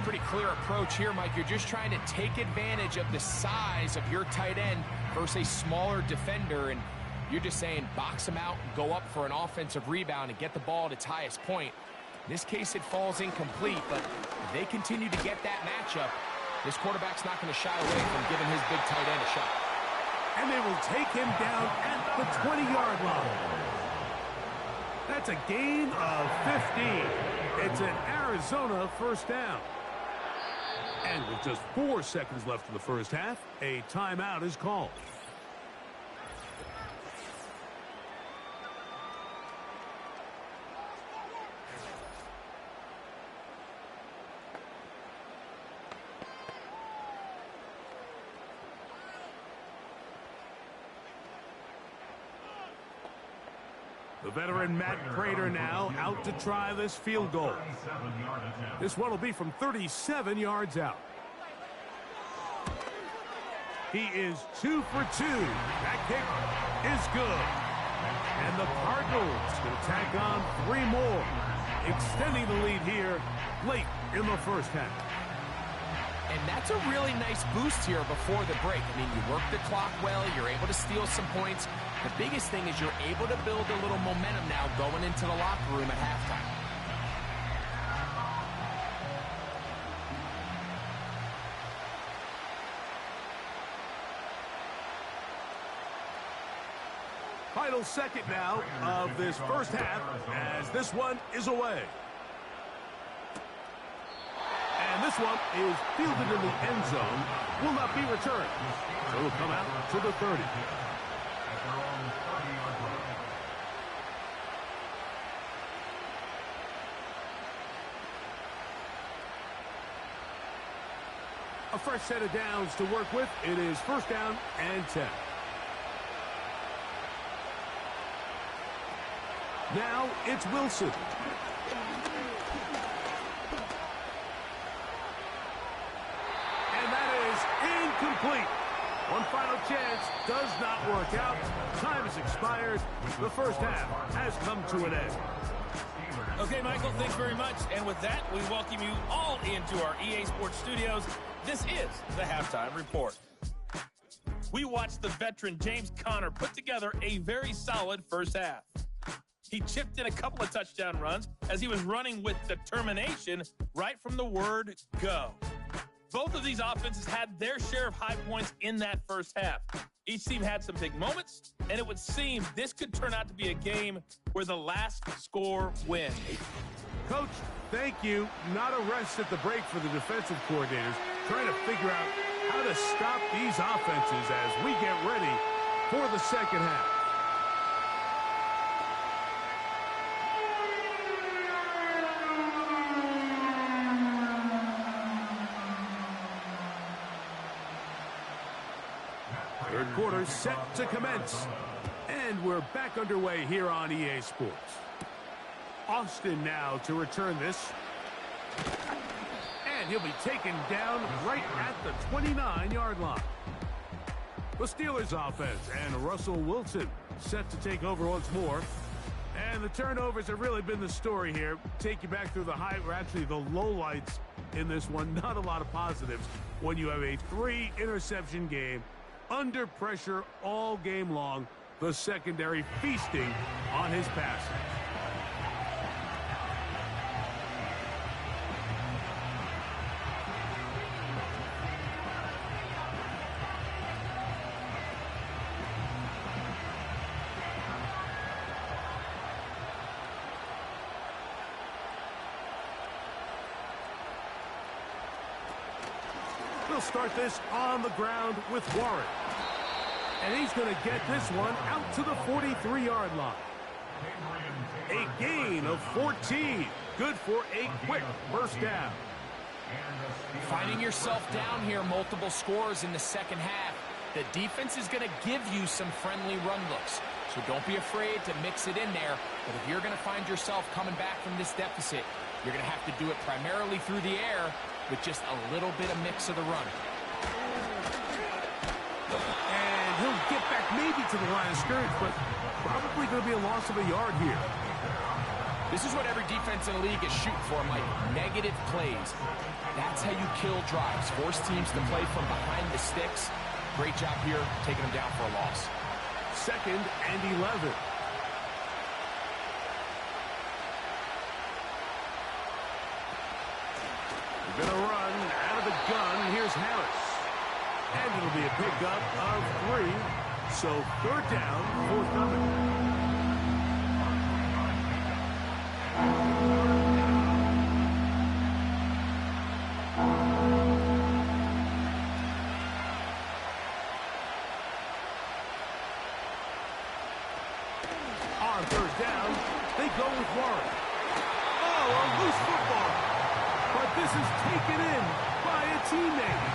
Pretty clear approach here, Mike. You're just trying to take advantage of the size of your tight end versus a smaller defender, and you're just saying box him out, go up for an offensive rebound, and get the ball at its highest point. In this case, it falls incomplete, but if they continue to get that matchup, this quarterback's not going to shy away from giving his big tight end a shot. And they will take him down at the 20-yard line. That's a gain of 15. It's an Arizona 1st down. And with just 4 seconds left in the 1st half, a timeout is called. The veteran Matt Prater now out to try this field goal. This one will be from 37 yards out. He is 2 for 2. That kick is good. And the Cardinals will tack on 3 more, extending the lead here late in the 1st half. And that's a really nice boost here before the break. I mean, you work the clock well, you're able to steal some points. The biggest thing is you're able to build a little momentum now going into the locker room at halftime. Final second now of this 1st half as this one is away. And this one is fielded in the end zone, will not be returned. So it'll come out to the 30. A fresh set of downs to work with. It is 1st down and 10. Now it's Wilson. And that is incomplete. One final chance does not work out. Time has expired. The 1st half has come to an end. Okay, Michael, thanks very much. And with that, we welcome you all into our EA Sports studios. This is the Halftime Report. We watched the veteran James Conner put together a very solid 1st half. He chipped in a couple of touchdown runs as he was running with determination right from the word go. Both of these offenses had their share of high points in that 1st half. Each team had some big moments, and it would seem this could turn out to be a game where the last score wins. Coach, thank you. Not a rest at the break for the defensive coordinators, trying to figure out how to stop these offenses as we get ready for the 2nd half. Third quarter set to commence. And we're back underway here on EA Sports. Austin now to return this. And he'll be taken down right at the 29-yard line. The Steelers offense and Russell Wilson set to take over once more. And the turnovers have really been the story here. Take you back through the actually the lowlights in this one. Not a lot of positives when you have a 3-interception game under pressure all game long. The secondary feasting on his passing. We'll start this on the ground with Warren. And he's going to get this one out to the 43-yard line. A gain of 14. Good for a quick first down. Finding yourself down here, multiple scores in the second half. The defense is going to give you some friendly run looks. So don't be afraid to mix it in there. But if you're going to find yourself coming back from this deficit, you're going to have to do it primarily through the air with just a little bit of mix of the run. And he'll get back maybe to the line of scrimmage, but probably going to be a loss of a yard here. This is what every defense in the league is shooting for, Mike. Negative plays. That's how you kill drives. Force teams to play from behind the sticks. Great job here, taking them down for a loss. 2nd and 11. We're going to run out of the gun. Here's Harris. And it'll be a pickup of 3. So 3rd down, forthcoming. On 3rd down, they go with Warren. Oh, a loose football. But this is taken in by a teammate.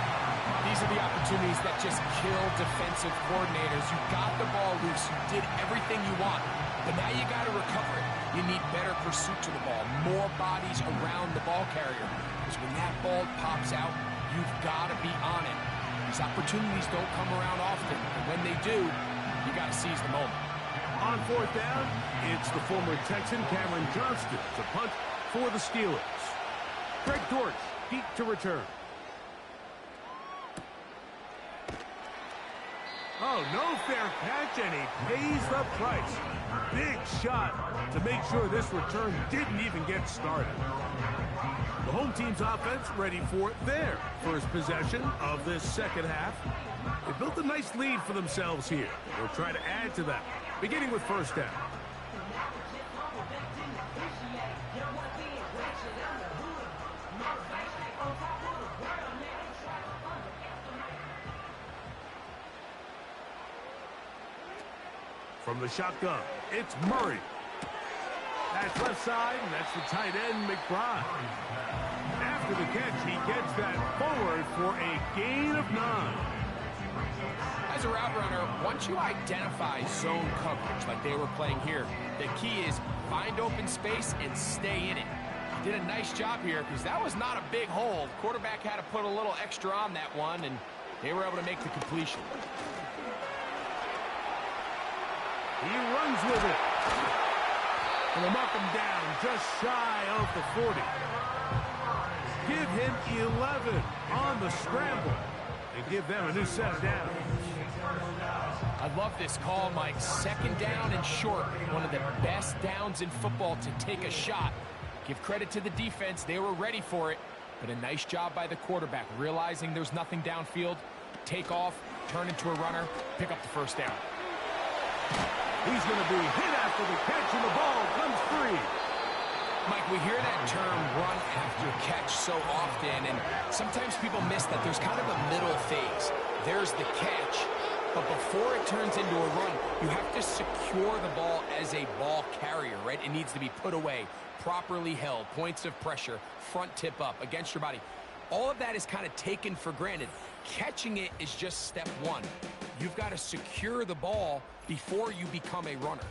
These are the opportunities that just kill defensive coordinators. You got the ball loose. You did everything you want. But now you got to recover it. You need better pursuit to the ball. More bodies around the ball carrier. Because when that ball pops out, you've got to be on it. These opportunities don't come around often. And when they do, you got to seize the moment. On 4th down, it's the former Texan Cameron Johnston to punt for the Steelers. Greg Dortch deep to return. Oh, no fair catch, and he pays the price. Big shot to make sure this return didn't even get started. The home team's offense ready for their first possession of this second half. They built a nice lead for themselves here. They'll try to add to that, beginning with 1st down. From the shotgun, it's Murray. That's left side, and that's the tight end, McBride. After the catch, he gets that forward for a gain of 9. As a route runner, once you identify zone coverage like they were playing here, the key is find open space and stay in it. He did a nice job here because that was not a big hole. Quarterback had to put a little extra on that one, and they were able to make the completion. He runs with it. And they'll mark him down just shy of the 40. Give him 11 on the scramble and give them a new set of downs. I love this call, Mike. 2nd down and short. One of the best downs in football to take a shot. Give credit to the defense. They were ready for it. But a nice job by the quarterback, realizing there's nothing downfield. Take off, turn into a runner, pick up the 1st down. He's going to be hit after the catch, and the ball comes free. Mike, we hear that term run after catch so often, and sometimes people miss that there's kind of a middle phase. There's the catch, but before it turns into a run, you have to secure the ball as a ball carrier, right? It needs to be put away, properly held, points of pressure, front tip up against your body. All of that is kind of taken for granted. Catching it is just step 1. You've got to secure the ball before you become a runner.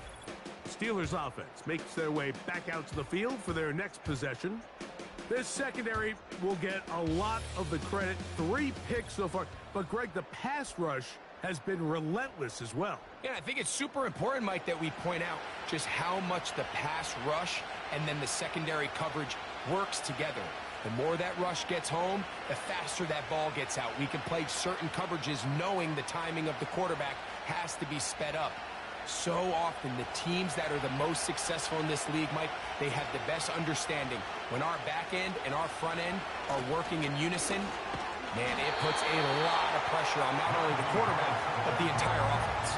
Steelers offense makes their way back out to the field for their next possession. This secondary will get a lot of the credit. 3 picks so far. But, Greg, the pass rush has been relentless as well. Yeah, I think it's super important, Mike, that we point out just how much the pass rush and then the secondary coverage works together. The more that rush gets home, the faster that ball gets out. We can play certain coverages knowing the timing of the quarterback has to be sped up. So often, the teams that are the most successful in this league, Mike, they have the best understanding. When our back end and our front end are working in unison, man, it puts a lot of pressure on not only the quarterback, but the entire offense.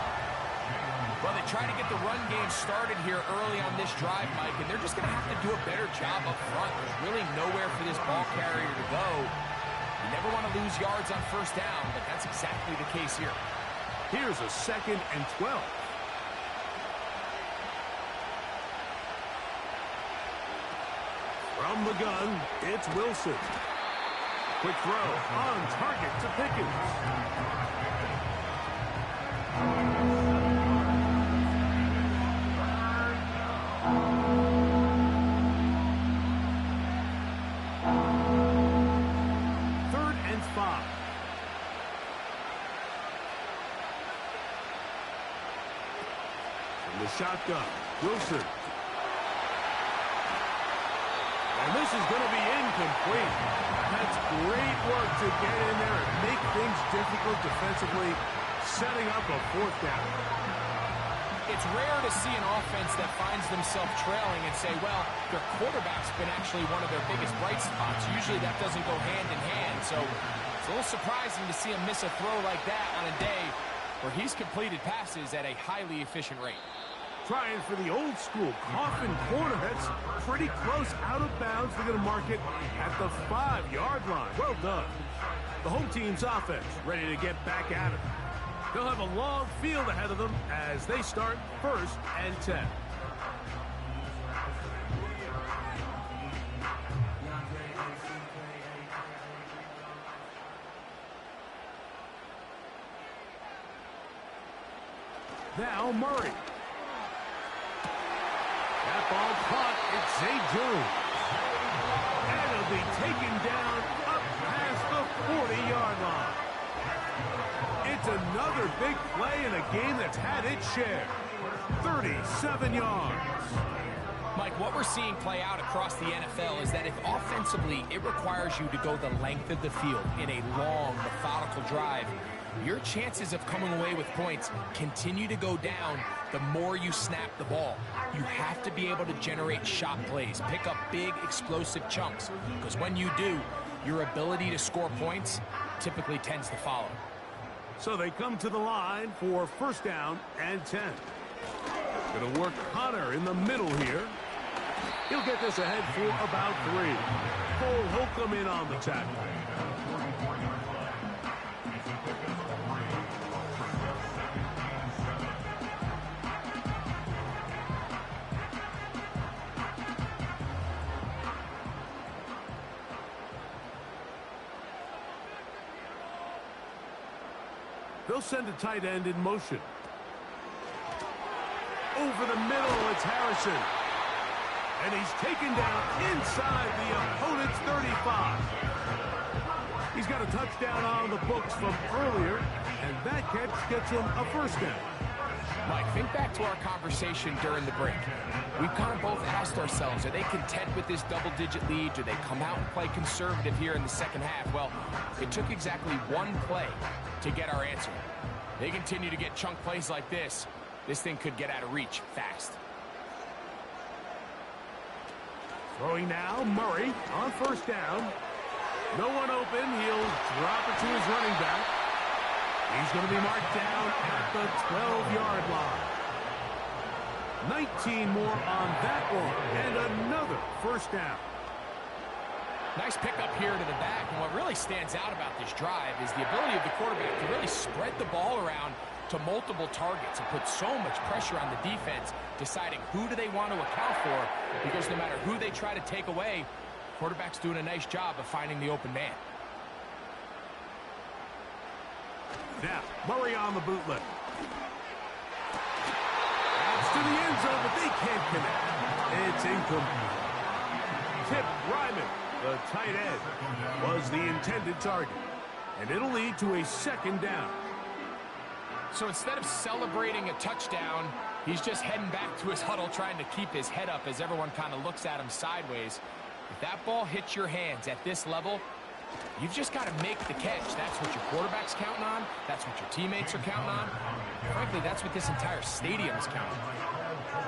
Well, they try to get the run game started here early on this drive, Mike, and they're just going to have to do a better job up front. There's really nowhere for this ball carrier to go. You never want to lose yards on first down, but that's exactly the case here. Here's a 2nd and 12. From the gun, it's Wilson. Quick throw on target to Pickens. Shotgun, Wilson. And this is going to be incomplete. That's great work to get in there and make things difficult defensively, setting up a 4th down. It's rare to see an offense that finds themselves trailing and say, well, their quarterback's been actually one of their biggest bright spots. Usually that doesn't go hand in hand, so it's a little surprising to see him miss a throw like that on a day where he's completed passes at a highly efficient rate. Trying for the old school coffin corner. That's pretty close out of bounds. They're going to mark it at the 5-yard line. Well done. The home team's offense ready to get back at it. They'll have a long field ahead of them as they start 1st and 10. Now Murray. That ball caught. It's Zay Jones. And it'll be taken down up past the 40-yard line. It's another big play in a game that's had its share. 37 yards. Mike, what we're seeing play out across the NFL is that if offensively it requires you to go the length of the field in a long, methodical drive, your chances of coming away with points continue to go down the more you snap the ball. You have to be able to generate shot plays, pick up big, explosive chunks, because when you do, your ability to score points typically tends to follow. So they come to the line for 1st down and 10. Going to work Connor in the middle here. He'll get this ahead for about 3. Cole Holcomb in on the tackle. They'll send a tight end in motion. Over the middle, it's Harrison. And he's taken down inside the opponent's 35. He's got a touchdown on the books from earlier, and that catch gets him a 1st down. Mike, think back to our conversation during the break. We've kind of both asked ourselves, are they content with this double-digit lead? Do they come out and play conservative here in the 2nd half? Well, it took exactly one play to get our answer. They continue to get chunk plays like this. This thing could get out of reach fast. Throwing now, Murray on 1st down. No one open. He'll drop it to his running back. He's going to be marked down at the 12-yard line. 19 more on that one, and another 1st down. Nice pickup here to the back, and what really stands out about this drive is the ability of the quarterback to really spread the ball around to multiple targets and put so much pressure on the defense, deciding who do they want to account for, because no matter who they try to take away, quarterback's doing a nice job of finding the open man. Now, Murray on the bootleg. That's to the end zone, but they can't connect. It's incomplete. Tip Ryman, the tight end, was the intended target. And it'll lead to a 2nd down. So instead of celebrating a touchdown, he's just heading back to his huddle trying to keep his head up as everyone kind of looks at him sideways. If that ball hits your hands at this level, you've just got to make the catch. That's what your quarterback's counting on. That's what your teammates are counting on. Frankly, that's what this entire stadium is counting on.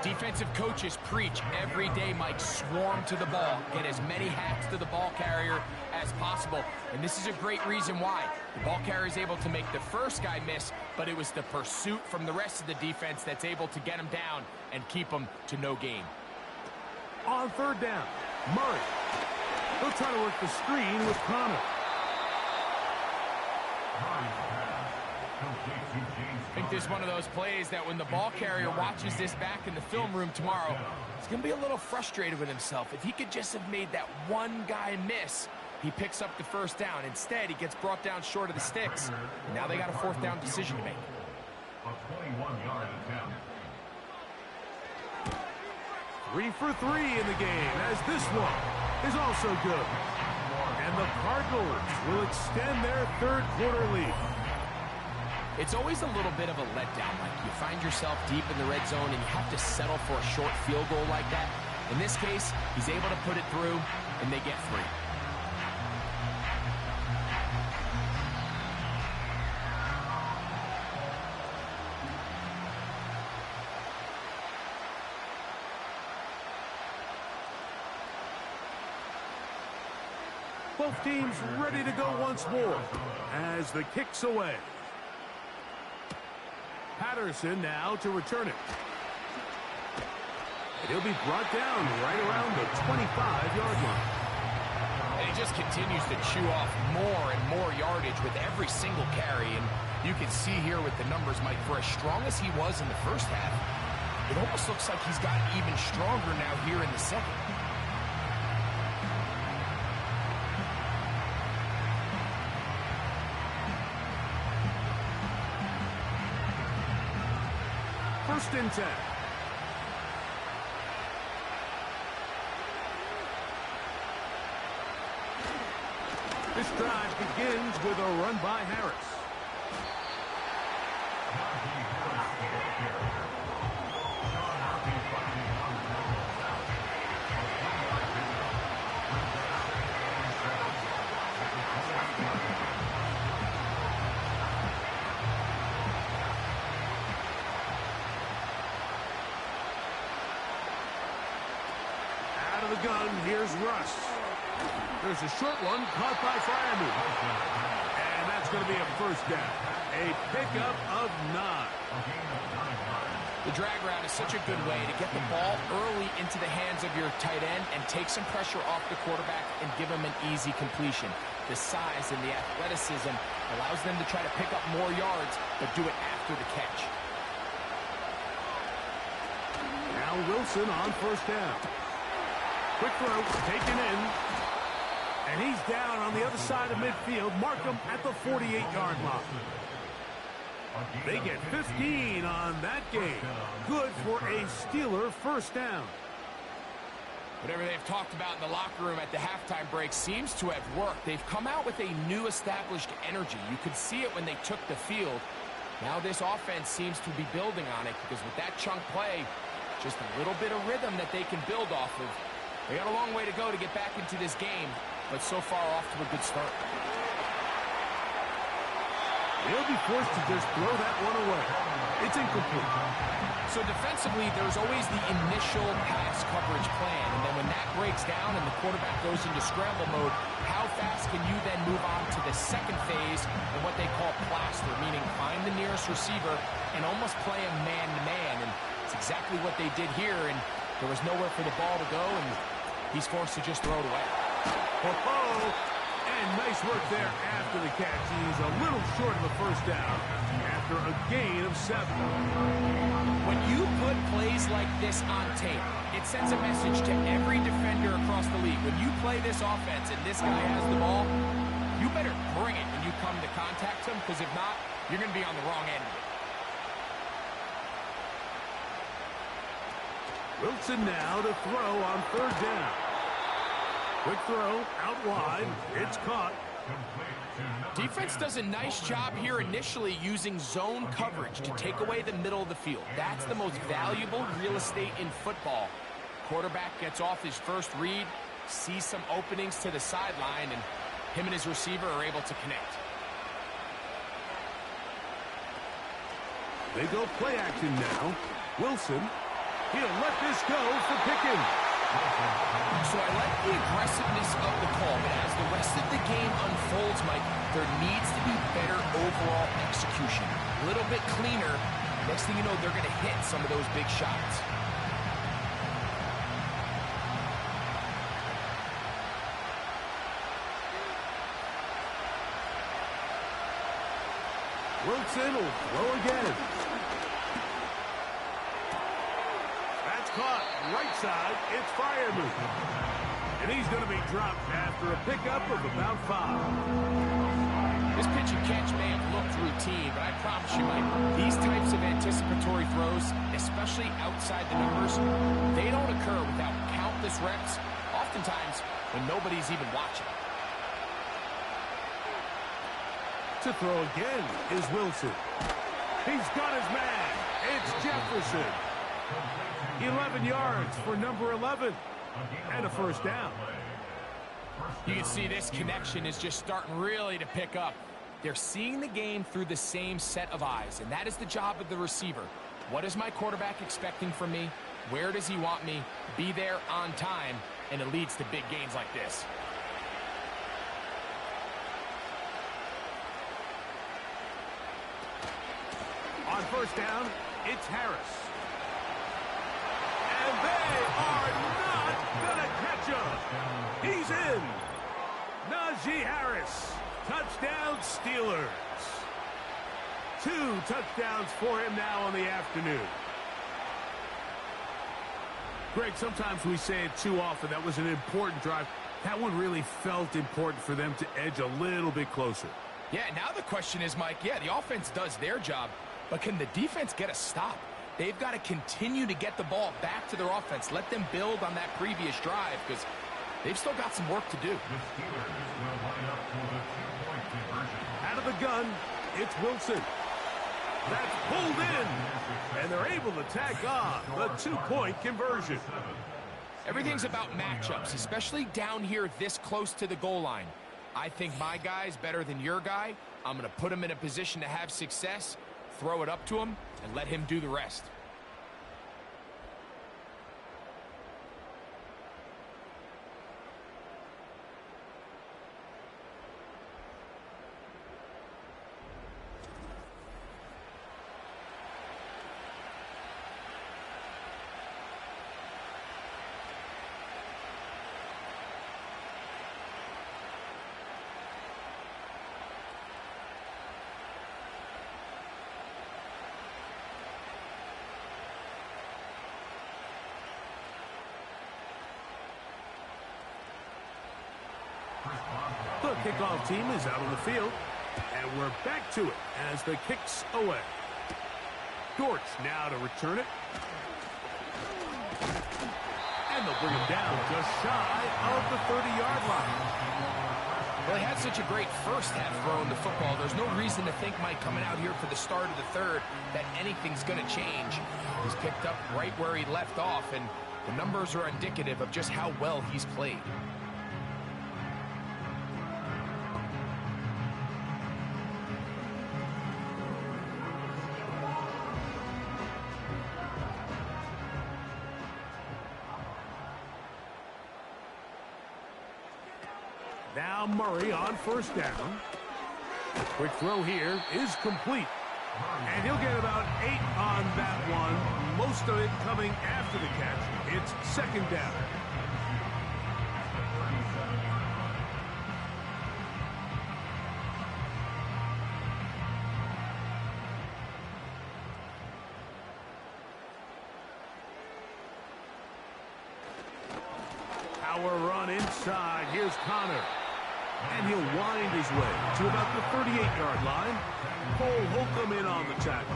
Defensive coaches preach every day, Mike, swarm to the ball. Get as many hacks to the ball carrier as possible. And this is a great reason why. The ball carrier is able to make the first guy miss, but it was the pursuit from the rest of the defense that's able to get him down and keep him to no gain. On third down, Murray. He'll try to work the screen with Connor. I think this is one of those plays that when the ball carrier watches this back in the film room tomorrow, he's going to be a little frustrated with himself. If he could just have made that one guy miss, he picks up the first down. Instead, he gets brought down short of the sticks. And now they got a fourth down decision to make. A 21-yard attempt. 3 for 3 in the game, as this one is also good. And the Cardinals will extend their third quarter lead. It's always a little bit of a letdown. Like you find yourself deep in the red zone and you have to settle for a short field goal like that. In this case, he's able to put it through, and they get 3. Both teams ready to go once more as the kick's away. Patterson now to return it. And he'll be brought down right around the 25-yard line. And he just continues to chew off more and more yardage with every single carry. And you can see here with the numbers, Mike, for as strong as he was in the first half, it almost looks like he's gotten even stronger now here in the second. First and 10. This drive begins with a run by Harris. Out of the gun, here's Russ. There's a short one caught by Fireman. And that's going to be a first down. A pickup of 9. The drag route is such a good way to get the ball early into the hands of your tight end and take some pressure off the quarterback and give him an easy completion. The size and the athleticism allows them to try to pick up more yards, but do it after the catch. Now Wilson on first down. Quick throw, taken in. And he's down on the other side of midfield. Mark him at the 48-yard line. They get 15 on that game. Good for a Steeler first down. Whatever they've talked about in the locker room at the halftime break seems to have worked. They've come out with a new established energy. You could see it when they took the field. Now this offense seems to be building on it because with that chunk play, just a little bit of rhythm that they can build off of. They got a long way to go to get back into this game, but so far off to a good start. He'll be forced to just throw that one away. It's incomplete. So defensively, there's always the initial pass coverage plan, and then when that breaks down and the quarterback goes into scramble mode, how fast can you then move on to the second phase and what they call plaster, meaning find the nearest receiver and almost play him man-to-man, and it's exactly what they did here, and there was nowhere for the ball to go, and he's forced to just throw it away. And nice work there after the catch. He's a little short of the first down after a gain of 7. When you put plays like this on tape, it sends a message to every defender across the league. When you play this offense and this guy has the ball, you better bring it when you come to contact him, because if not, you're going to be on the wrong end of it. Wilson now to throw on third down. Quick throw out wide. It's caught. Defense does a nice job here initially using zone coverage to take away the middle of the field. That's the most valuable real estate in football. Quarterback gets off his first read, sees some openings to the sideline, and him and his receiver are able to connect. They go play action now. Wilson, he'll let this go for Pickens. So I like the aggressiveness of the call, but as the rest of the game unfolds, Mike, there needs to be better overall execution. A little bit cleaner. Next thing you know, they're going to hit some of those big shots. Wilson will throw again. That's caught right side. It's Freiermuth. And he's going to be dropped after a pickup of about 5. This pitch and catch may have looked routine, but I promise you, Mike, these types of anticipatory throws, especially outside the numbers, they don't occur without countless reps, oftentimes when nobody's even watching. To throw again is Wilson. He's got his man. It's Jefferson. 11 yards for number 11. And a first down. You can see this connection is just starting really to pick up. They're seeing the game through the same set of eyes, and that is the job of the receiver. What is my quarterback expecting from me? Where does he want me? Be there on time, and it leads to big gains like this. On first down, it's Harris. And they are not going to catch him. He's in. Najee Harris. Touchdown Steelers. 2 touchdowns for him now on the afternoon. Greg, sometimes we say it too often. That was an important drive. That one really felt important for them to edge a little bit closer. Yeah, now the question is, Mike, the offense does their job, but can the defense get a stop? They've got to continue to get the ball back to their offense. Let them build on that previous drive because they've still got some work to do. Out of the gun, it's Wilson. That's pulled in, and they're able to tack on the 2-point conversion. Everything's about matchups, especially down here this close to the goal line. I think my guy's better than your guy. I'm going to put him in a position to have success, throw it up to him, and let him do the rest. The kickoff team is out on the field, and we're back to it as the kick's away. Dortch now to return it. And they'll bring him down just shy of the 30-yard line. Well, he had such a great first half throwing the football. There's no reason to think, Mike, coming out here for the start of the third, that anything's going to change. He's picked up right where he left off, and the numbers are indicative of just how well he's played. Now Murray on first down. Quick throw here is complete. And he'll get about 8 on that one. Most of it coming after the catch. It's second down. Power run inside. Here's Connor. And he'll wind his way to about the 38-yard line. Cole Holcomb in on the tackle.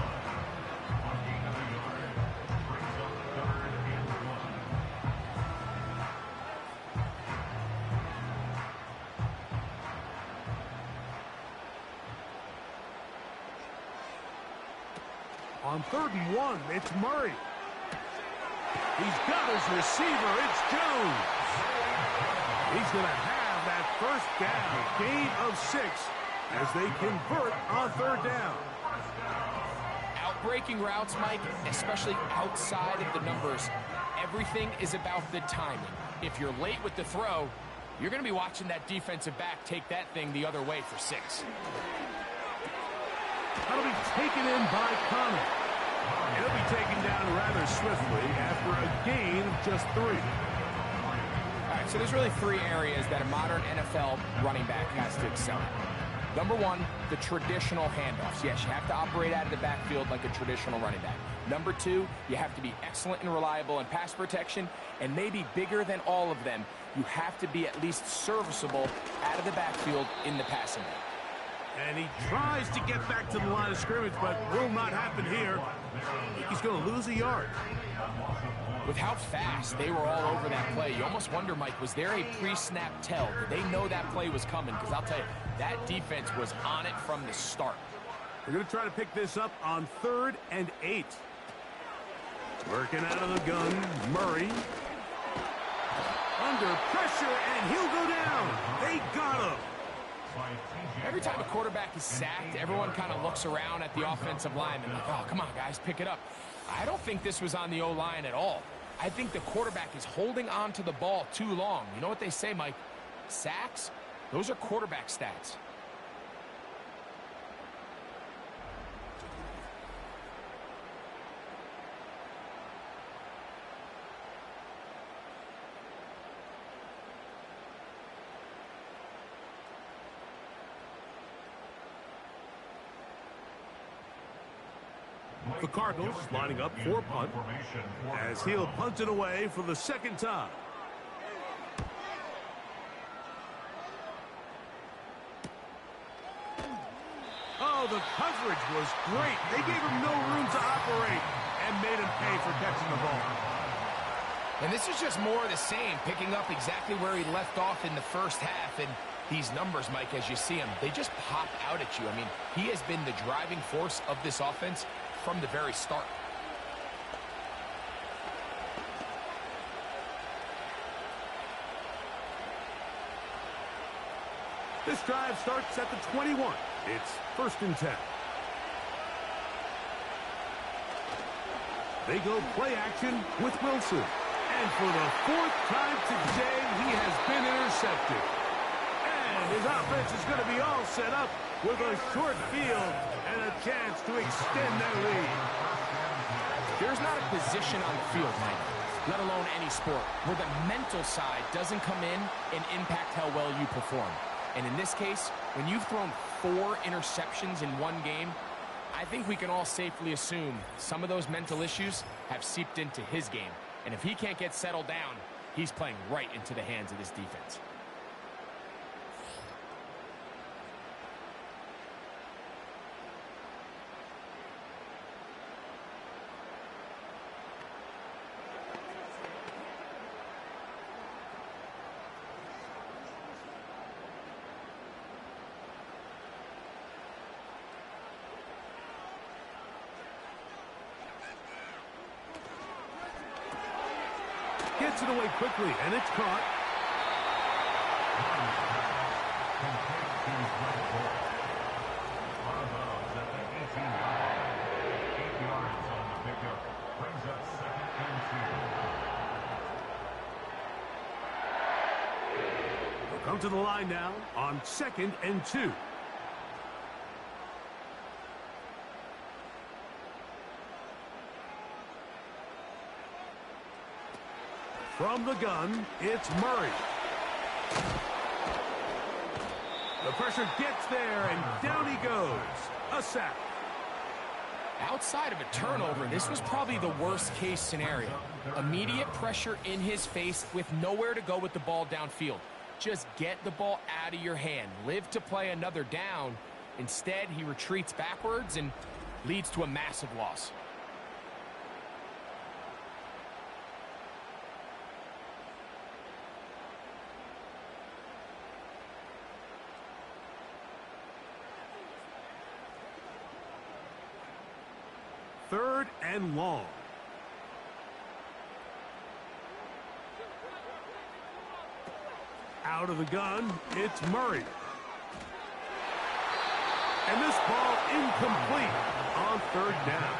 On 3rd and 1, it's Murray. He's got his receiver. It's Jones. He's going to have that first down. Gain of 6 as they convert on 3rd down. Outbreaking routes, Mike, especially outside of the numbers, everything is about the timing. If you're late with the throw, you're going to be watching that defensive back take that thing the other way for 6. That'll be taken in by Connor. He'll be taken down rather swiftly after a gain of just 3. All right, so there's really 3 areas that a modern NFL running back has to excel in. Number 1, the traditional handoffs. Yes, you have to operate out of the backfield like a traditional running back. Number 2, you have to be excellent and reliable in pass protection, and maybe bigger than all of them, you have to be at least serviceable out of the backfield in the passing game. And he tries to get back to the line of scrimmage, but will not happen here. I think he's going to lose a yard. With how fast they were all over that play, you almost wonder, Mike, was there a pre-snap tell? Did they know that play was coming? Because I'll tell you, that defense was on it from the start. They're going to try to pick this up on 3rd and 8. Working out of the gun, Murray. Under pressure, and he'll go down. They got him. Every time a quarterback is sacked, everyone kind of looks around at the offensive line and like, oh, come on, guys, pick it up. I don't think this was on the O-line at all. I think the quarterback is holding on to the ball too long. You know what they say, Mike? Sacks, those are quarterback stats. The Cardinals lining up for punt as he'll punt it away for the 2nd time. Oh, the coverage was great. They gave him no room to operate and made him pay for catching the ball. And this is just more of the same, picking up exactly where he left off in the first half. And these numbers, Mike, as you see them, they just pop out at you. I mean, he has been the driving force of this offense from the very start. This drive starts at the 21. It's 1st and 10. They go play action with Wilson. And for the 4th time today, he has been intercepted. And his offense is going to be all set up with a short field and a chance to extend their lead. There's not a position on the field, Mike, let alone any sport, where the mental side doesn't come in and impact how well you perform. And in this case, when you've thrown 4 interceptions in one game, I think we can all safely assume some of those mental issues have seeped into his game. And if he can't get settled down, he's playing right into the hands of this defense. Gets it away quickly, and it's caught. They'll come to the line now on 2nd and 2. From the gun, it's Murray. The pressure gets there, and down he goes. A sack. Outside of a turnover, this was probably the worst-case scenario. Immediate pressure in his face with nowhere to go with the ball downfield. Just get the ball out of your hand. Live to play another down. Instead, he retreats backwards and leads to a massive loss. 3rd and long. Out of the gun, it's Murray. And this ball incomplete on 3rd down.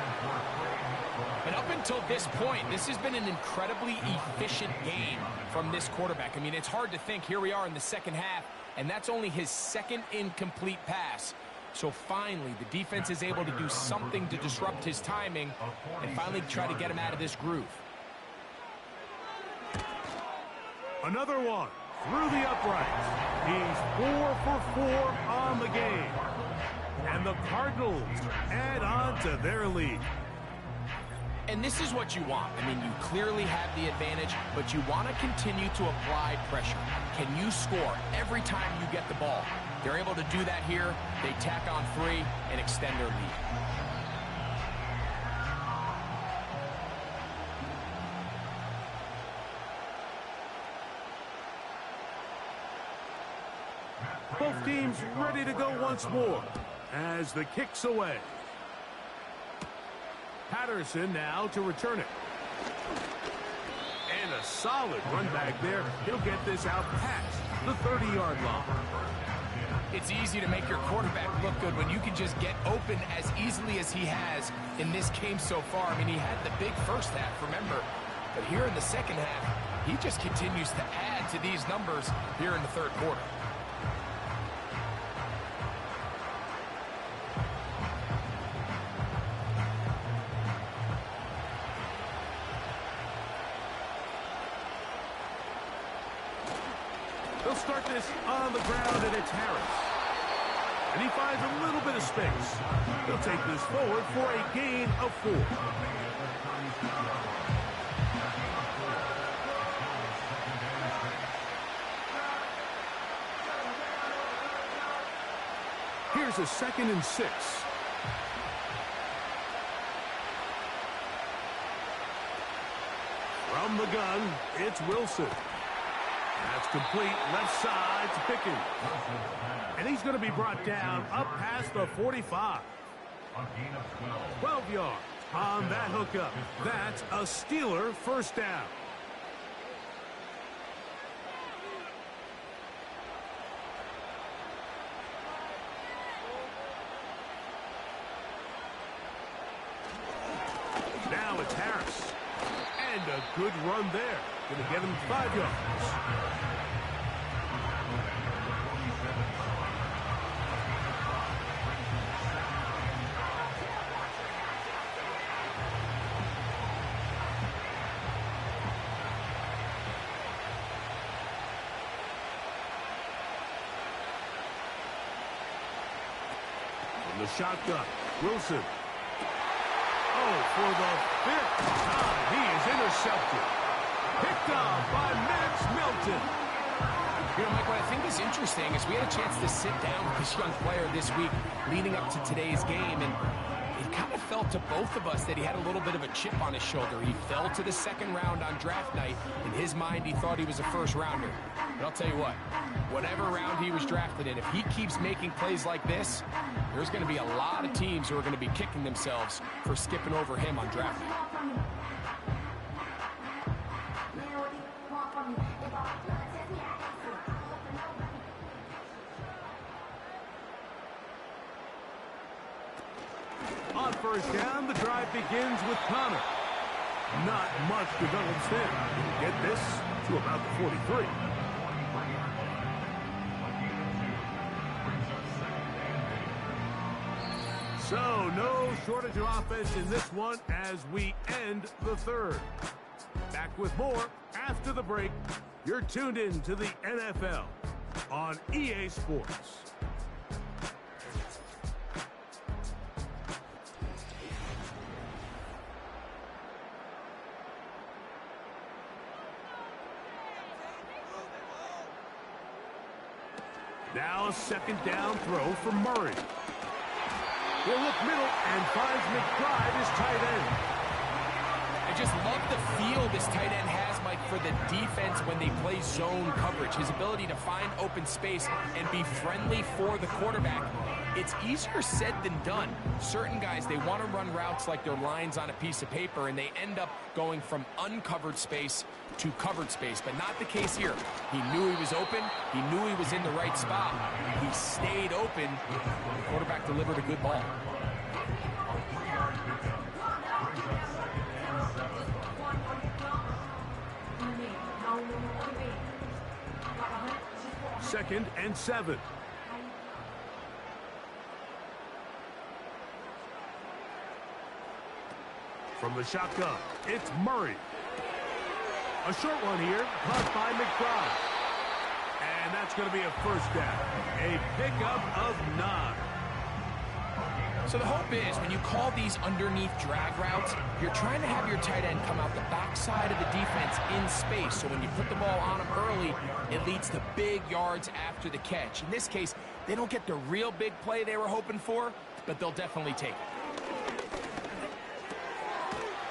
And up until this point, this has been an incredibly efficient game from this quarterback. I mean, it's hard to think. Here we are in the second half, and that's only his 2nd incomplete pass. So finally, the defense is able to do something to disrupt his timing and finally try to get him out of this groove. Another one through the uprights. He's 4 for 4 on the game. And the Cardinals add on to their lead. And this is what you want. I mean, you clearly have the advantage, but you want to continue to apply pressure. Can you score every time you get the ball? They're able to do that here. They tack on 3 and extend their lead. Both teams ready to go once more as the kick's away. Patterson now to return it. And a solid run back there. He'll get this out past the 30-yard line. It's easy to make your quarterback look good when you can just get open as easily as he has in this game so far. I mean, he had the big first half, remember. But here in the second half, he just continues to add to these numbers here in the 3rd quarter. They'll start this on the ground, and it's Harris. And he finds a little bit of space. He'll take this forward for a gain of 4. Here's a 2nd and 6. From the gun, it's Wilson. That's complete, left side to Pickens. And he's going to be brought down up past the 45. 12 yards on that hookup. That's a Steeler first down. Now it's Harris. And a good run there. Going to get him 5 yards. From the shotgun, Wilson. Oh, for the 5th time, he is intercepted. Picked off by Max Milton. You know, Mike, what I think is interesting is we had a chance to sit down with this young player this week leading up to today's game, and it kind of felt to both of us that he had a little bit of a chip on his shoulder. He fell to the 2nd round on draft night. In his mind, he thought he was a 1st rounder. But I'll tell you what, whatever round he was drafted in, if he keeps making plays like this, there's going to be a lot of teams who are going to be kicking themselves for skipping over him on draft night. On first down, the drive begins with Connor. Not much develops there. Get this to about the 43. So, no shortage of offense in this one as we end the 3rd. Back with more after the break. You're tuned in to the NFL on EA Sports. Now a 2nd down throw for Murray. He'll look middle and finds McBride as tight end. I just love the feel this tight end has, Mike, for the defense when they play zone coverage. His ability to find open space and be friendly for the quarterback. It's easier said than done. Certain guys, they want to run routes like they're lines on a piece of paper, and they end up going from uncovered space to covered space, but not the case here. He knew he was open. He knew he was in the right spot. He stayed open. The quarterback delivered a good ball. Second and 7. From the shotgun, it's Murray. A short one here, caught by McBride. And that's going to be a first down. A pickup of 9. So the hope is when you call these underneath drag routes, you're trying to have your tight end come out the backside of the defense in space. So when you put the ball on him early, it leads to big yards after the catch. In this case, they don't get the real big play they were hoping for, but they'll definitely take it.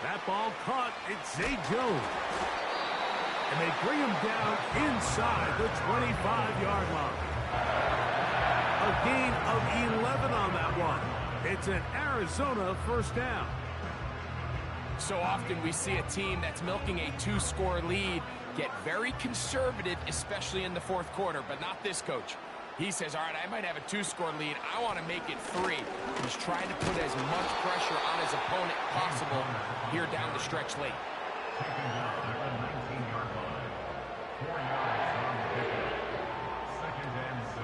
That ball caught. It's Zay Jones. And they bring him down inside the 25-yard line. A gain of 11 on that one. It's an Arizona first down. So often we see a team that's milking a 2-score lead get very conservative, especially in the fourth quarter, but not this coach. He says, all right, I might have a 2-score lead. I want to make it 3. He's trying to put as much pressure on his opponent possible here down the stretch late. Taken down at the 19-yard line. 4 yards on the pickup. Second and 6.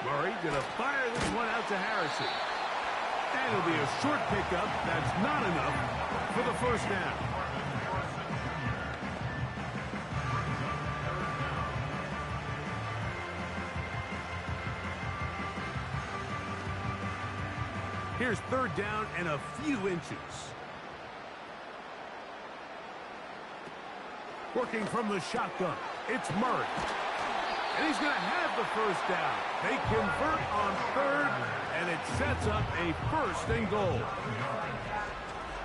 Murray going to fire this one out to Harrison. And it'll be a short pickup. That's not enough for the first down. Here's third down and a few inches. Working from the shotgun, it's Murray. And he's going to have the first down. They convert on third, and it sets up a first and goal.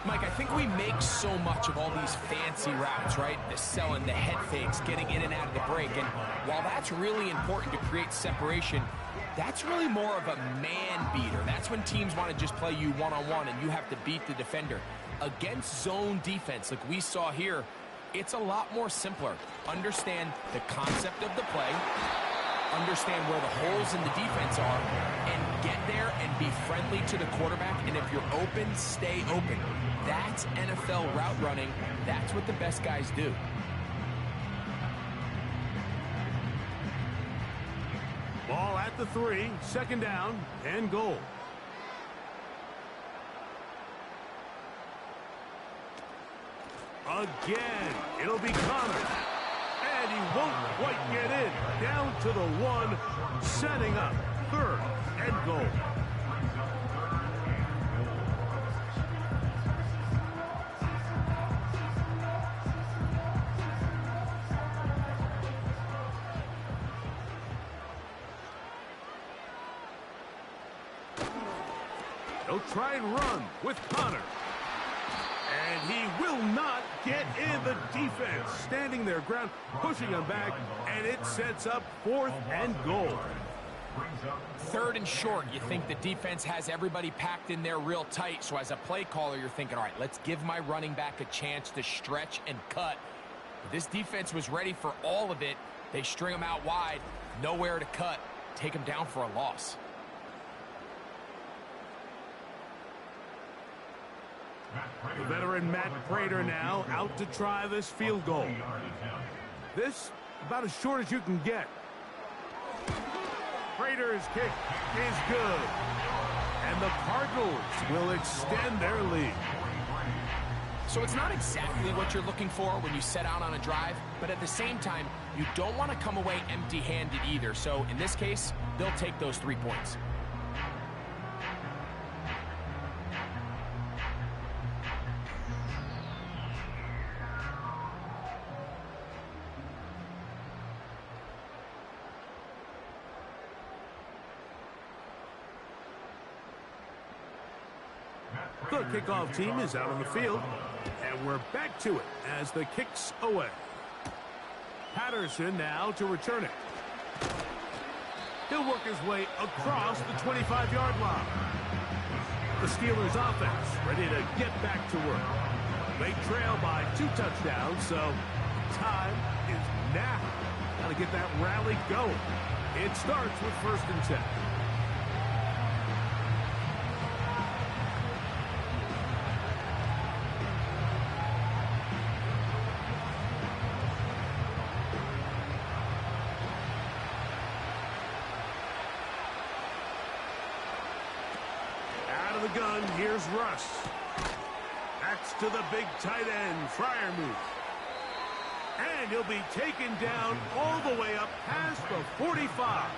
Mike, I think we make so much of all these fancy routes, right? The selling, the head fakes, getting in and out of the break. And while that's really important to create separation, that's really more of a man beater. That's when teams want to just play you one-on-one and you have to beat the defender. Against zone defense, like we saw here, it's a lot more simpler. Understand the concept of the play, understand where the holes in the defense are, and get there and be friendly to the quarterback. And if you're open, stay open. That's NFL route running. That's what the best guys do. Ball at the 3, second down and goal. Again, it'll be Connor. And he won't quite get in. Down to the 1, setting up third and goal. They'll try and run with Connor. And he will not get in. The defense standing their ground, pushing him back, and it sets up fourth and goal. Third and short, you think the defense has everybody packed in there real tight, so as a play caller, you're thinking, all right, let's give my running back a chance to stretch and cut. But this defense was ready for all of it. They string him out wide, nowhere to cut, take him down for a loss. The veteran Matt Prater now out to try this field goal. This about as short as you can get. Prater's kick is good. And the Cardinals will extend their lead. So it's not exactly what you're looking for when you set out on a drive, but at the same time, you don't want to come away empty-handed either. So in this case, they'll take those 3 points. The kickoff team is out on the field, and we're back to it as the kick's away. Patterson now to return it. He'll work his way across the 25-yard line. The Steelers offense ready to get back to work. They trail by 2 touchdowns, so time is now. Got to get that rally going. It starts with 1st and 10. Out of the gun, here's Russ. That's to the big tight end, Freiermuth. And he'll be taken down all the way up past the 45.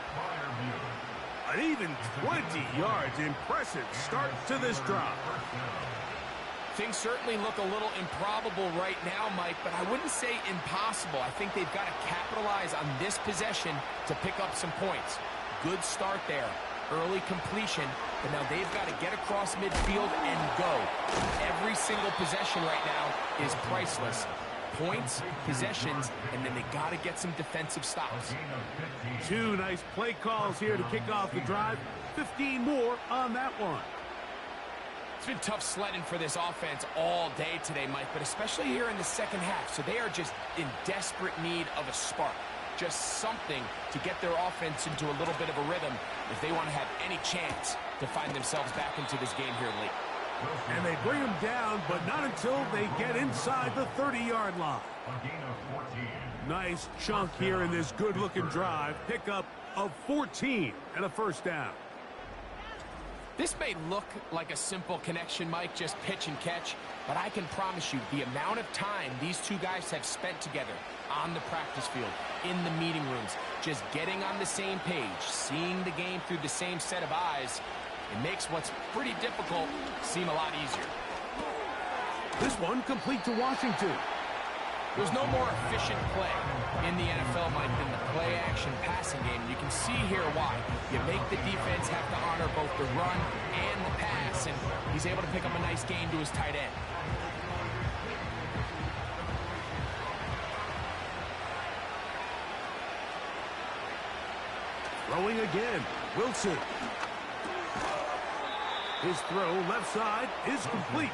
An even 20 yards. Impressive start to this drive. Things certainly look a little improbable right now, Mike, but I wouldn't say impossible. I think they've got to capitalize on this possession to pick up some points. Good start there. Early completion, but now they've got to get across midfield and go. Every single possession right now is priceless. Points, possessions, and then they got to get some defensive stops. 2 nice play calls here to kick off the drive. 15 more on that one. It's been tough sledding for this offense all day today, Mike, but especially here in the second half. So they are just in desperate need of a spark. Just something to get their offense into a little bit of a rhythm if they want to have any chance to find themselves back into this game here late. And they bring them down, but not until they get inside the 30-yard line. Nice chunk here in this good-looking drive. Pickup of 14 and a 1st down. This may look like a simple connection, Mike, just pitch and catch, but I can promise you the amount of time these 2 guys have spent together on the practice field, in the meeting rooms, just getting on the same page, seeing the game through the same set of eyes, it makes what's pretty difficult seem a lot easier. This one complete to Washington. There's no more efficient play in the NFL, Mike, than the play-action passing game. You can see here why. You make the defense have to honor both the run and the pass, and he's able to pick up a nice gain to his tight end. Throwing again, Wilson. His throw left side is complete.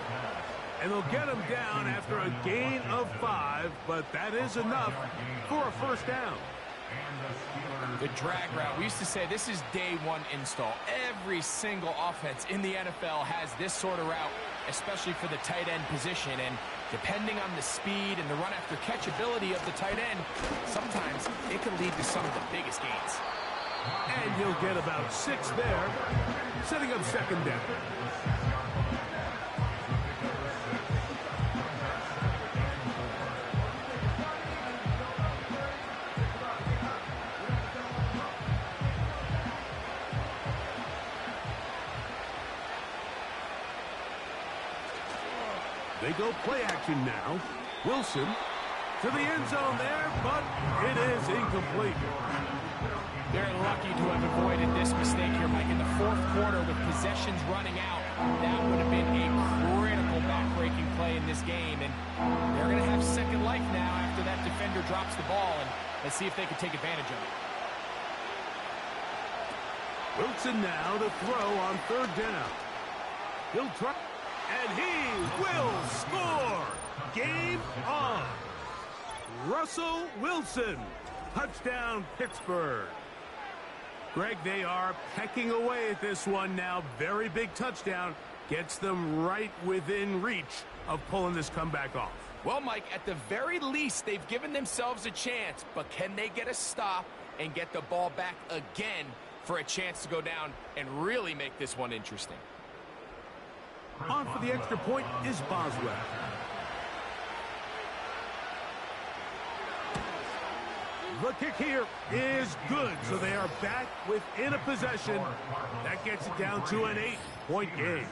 And they'll get him down after a gain of 5, but that is enough for a 1st down. The drag route. We used to say this is day 1 install. Every single offense in the NFL has this sort of route, especially for the tight end position. And depending on the speed and the run after catch ability of the tight end, sometimes it can lead to some of the biggest gains. And he'll get about 6 there, setting up 2nd down. They go play action now. Wilson to the end zone there, but it is incomplete. They're lucky to have avoided this mistake here, Mike. In the 4th quarter with possessions running out, that would have been a critical back-breaking play in this game. And they're going to have second life now after that defender drops the ball. And let's see if they can take advantage of it. Wilson now to throw on 3rd down. He'll try, and he will score. Game on. Russell Wilson. Touchdown, Pittsburgh. Greg, they are pecking away at this one now. Very big touchdown. Gets them right within reach of pulling this comeback off. Well, Mike, at the very least, they've given themselves a chance. But can they get a stop and get the ball back again for a chance to go down and really make this one interesting? On for the extra point is Boswell. The kick here is good, so they are back within a possession. That gets it down to an 8-point game.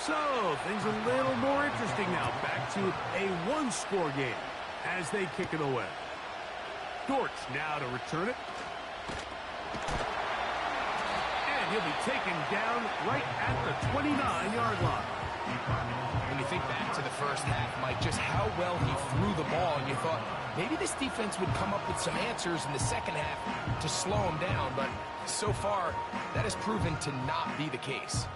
So, things a little more interesting now. Back to a one-score game as they kick it away. Dortch now to return it. And he'll be taken down right at the 29-yard line. When you think back to the first half, Mike, just how well he threw the ball, and you thought maybe this defense would come up with some answers in the second half to slow him down, but so far, that has proven to not be the case.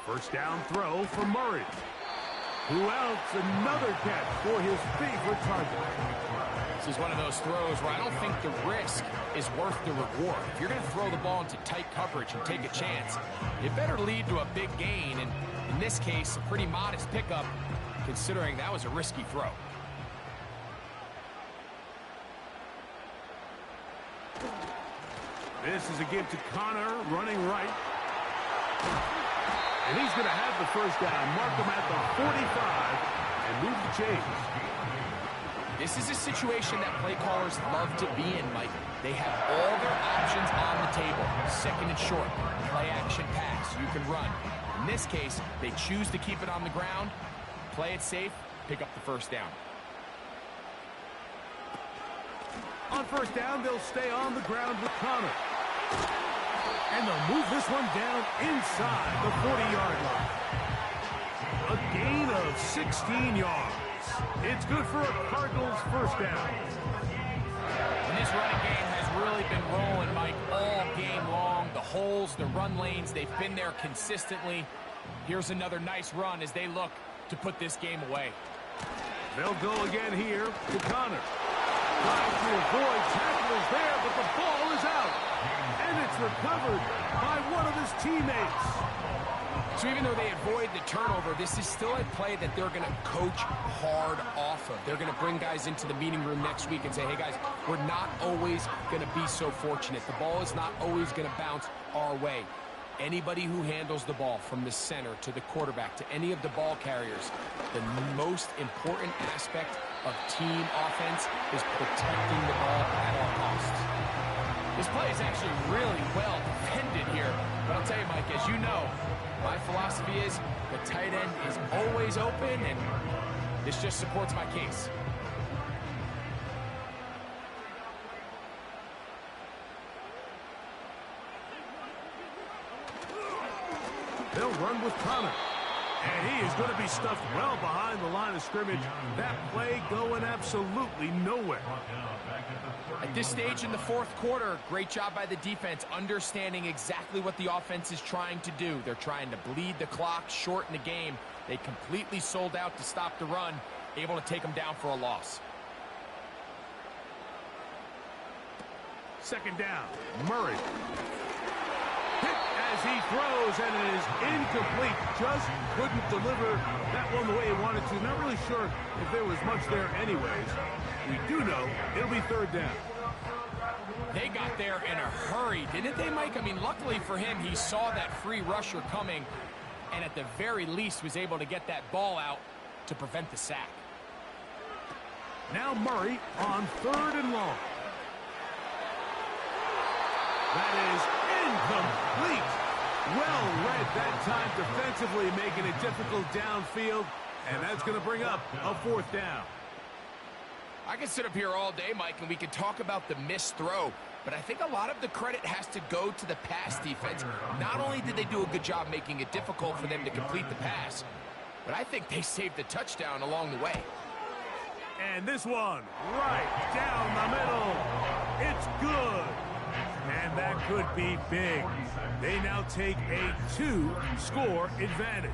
First down throw for Murray. Who else? Another catch for his favorite target. This is one of those throws where I don't think the risk is worth the reward. If you're going to throw the ball into tight coverage and take a chance, it better lead to a big gain. And in this case, a pretty modest pickup, considering that was a risky throw. This is a give to Connor, running right. And he's going to have the first down, mark him at the 45, and move the chains. This is a situation that play callers love to be in, Mike. They have all their options on the table. Second and short, play action pass, you can run. In this case, they choose to keep it on the ground, play it safe, pick up the first down. On first down, they'll stay on the ground with Connor. And they'll move this one down inside the 40-yard line. A gain of 16 yards. It's good for a Cardinals first down. And this running game has really been rolling, Mike, all game long. The holes, the run lanes, they've been there consistently. Here's another nice run as they look to put this game away. They'll go again here to Connor. Trying to avoid tackles there, but the ball is out. And it's recovered by one of his teammates. So even though they avoid the turnover, this is still a play that they're going to coach hard off of. They're going to bring guys into the meeting room next week and say, hey, guys, we're not always going to be so fortunate. The ball is not always going to bounce our way. Anybody who handles the ball from the center to the quarterback to any of the ball carriers, the most important aspect of team offense is protecting the ball at all costs. This play is actually really well defended here. But I'll tell you, Mike, as you know, my philosophy is the tight end is always open, and this just supports my case. They'll run with Connor. And he is going to be stuffed well behind the line of scrimmage. That play going absolutely nowhere. At this stage in the fourth quarter, great job by the defense, understanding exactly what the offense is trying to do. They're trying to bleed the clock, shorten the game. They completely sold out to stop the run, able to take them down for a loss. Second down, Murray. Hit as he throws, and it is incomplete. Just couldn't deliver that one the way he wanted to. Not really sure if there was much there anyways. We do know it'll be third down. They got there in a hurry, didn't they, Mike? I mean, luckily for him, he saw that free rusher coming, and at the very least was able to get that ball out to prevent the sack. Now Murray on third and long. That is incomplete. Well read that time defensively, making it difficult downfield, and that's going to bring up a fourth down. I could sit up here all day, Mike, and we could talk about the missed throw, but I think a lot of the credit has to go to the pass defense. Not only did they do a good job making it difficult for them to complete the pass, but I think they saved the touchdown along the way. And this one, right down the middle. It's good. And that could be big. They now take a 2-score advantage.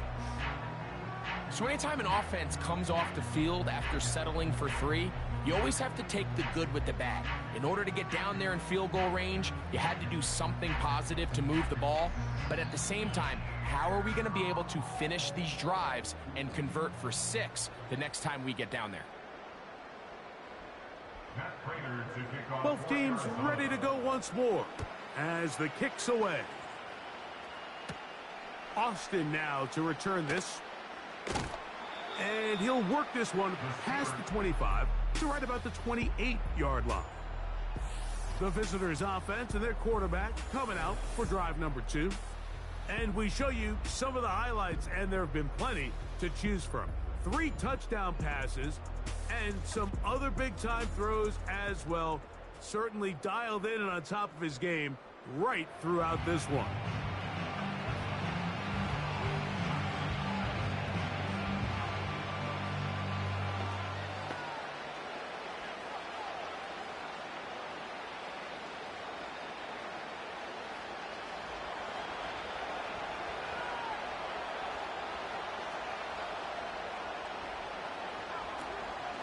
So anytime an offense comes off the field after settling for 3, you always have to take the good with the bad. In order to get down there in field goal range, you had to do something positive to move the ball. But at the same time, how are we going to be able to finish these drives and convert for 6 the next time we get down there? Both teams ready to go once more as the kick's away. Austin now to return this. And he'll work this one past the 25 to right about the 28-yard line. The visitors' offense and their quarterback coming out for drive number 2. And we show you some of the highlights, and there have been plenty to choose from. 3 touchdown passes and some other big-time throws as well. Certainly dialed in and on top of his game right throughout this one.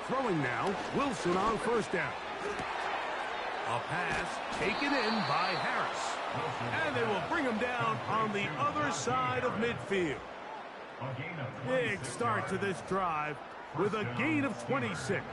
Throwing now, Wilson on first down. A pass taken in by Harris. And they will bring him down on the other side of midfield. Big start to this drive with a gain of 26.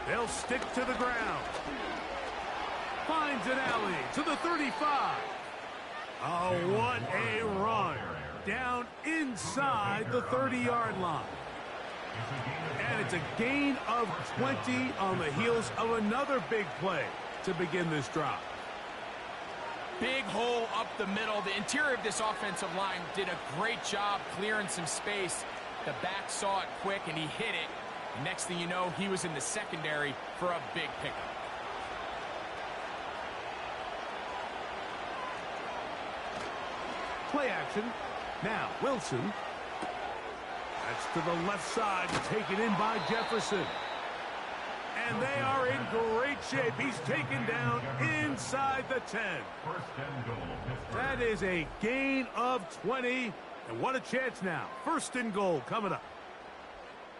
They'll stick to the ground. Finds an alley to the 35. Oh, what a run. Down inside the 30-yard line. And it's a gain of 20 on the heels of another big play to begin this drive. Big hole up the middle. The interior of this offensive line did a great job clearing some space. The back saw it quick, and he hit it. Next thing you know, he was in the secondary for a big pickup. Play action. Now, Wilson. That's to the left side, taken in by Jefferson. And they are in great shape. He's taken down inside the 10. That is a gain of 20. And what a chance now. First and goal coming up.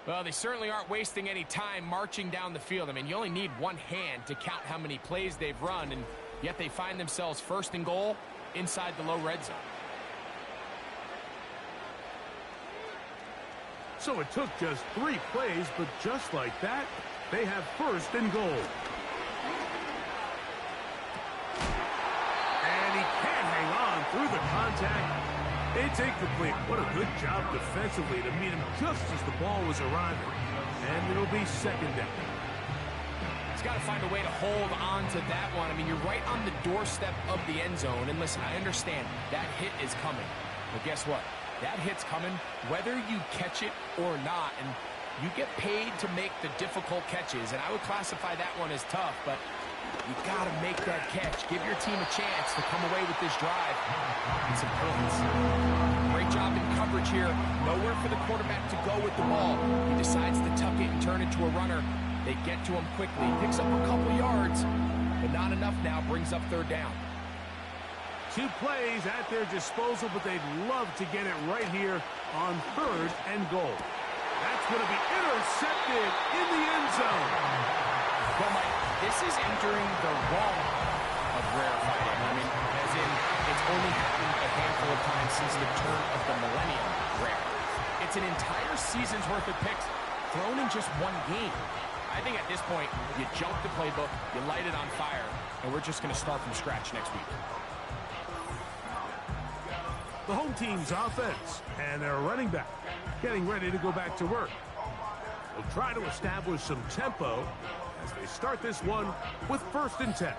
Well, they certainly aren't wasting any time marching down the field. I mean, you only need one hand to count how many plays they've run, and yet they find themselves first and goal inside the low red zone. So it took just 3 plays, but just like that, they have first and goal. And he can't hang on through the contact. It's incomplete. What a good job defensively to meet him just as the ball was arriving. And it'll be second down. He's got to find a way to hold on to that one. I mean, you're right on the doorstep of the end zone. And listen, I understand that hit is coming. But guess what? That hit's coming whether you catch it or not. And you get paid to make the difficult catches. And I would classify that one as tough, but you got to make that catch. Give your team a chance to come away with this drive. It's important. Great job in coverage here. Nowhere for the quarterback to go with the ball. He decides to tuck it and turn it to a runner. They get to him quickly. Picks up a couple yards, but not enough now. Brings up third down. 2 plays at their disposal, but they'd love to get it right here on third and goal. That's going to be intercepted in the end zone. Well, Mike, this is entering the realm of rarefied air. I mean, as in, it's only happened a handful of times since the turn of the millennium rare. It's an entire season's worth of picks thrown in just one game. I think at this point, you jump the playbook, you light it on fire, and we're just going to start from scratch next week. The home team's offense and their running back getting ready to go back to work. They'll try to establish some tempo as they start this one with first and 10.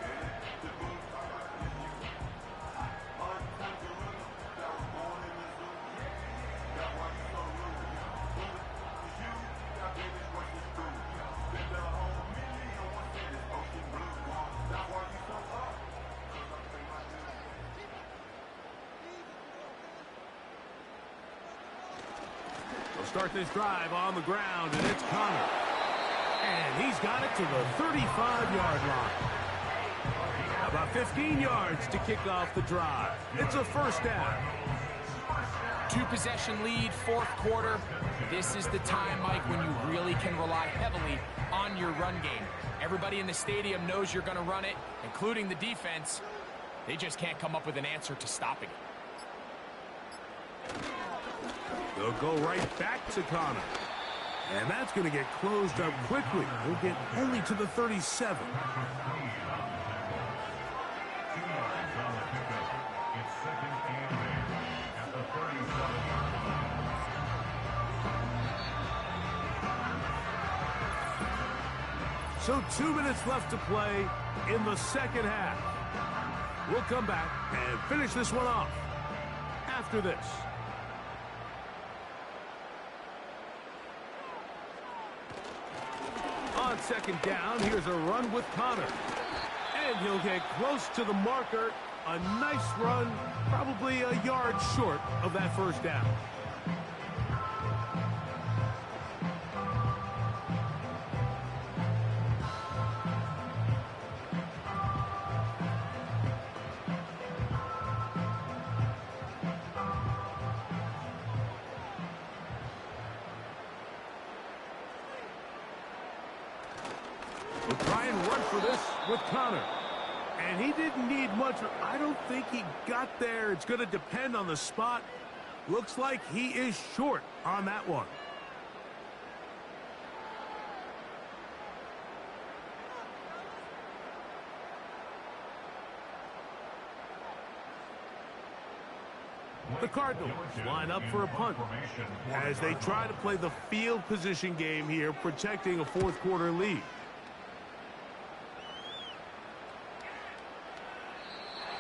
Start this drive on the ground, and it's Connor. And he's got it to the 35-yard line. About 15 yards to kick off the drive. It's a first down. Two-possession lead, fourth quarter. This is the time, Mike, when you really can rely heavily on your run game. Everybody in the stadium knows you're going to run it, including the defense. They just can't come up with an answer to stopping it. They'll go right back to Connor. And that's going to get closed up quickly. He'll get only to the 37. So 2 minutes left to play in the second half. We'll come back and finish this one off after this. On second down, here's a run with Connor. And he'll get close to the marker. A nice run, probably a yard short of that first down. We'll try and run for this with Connor. And he didn't need much. I don't think he got there. It's going to depend on the spot. Looks like he is short on that one. The Cardinals line up for a punt as they try to play the field position game here, protecting a fourth quarter lead.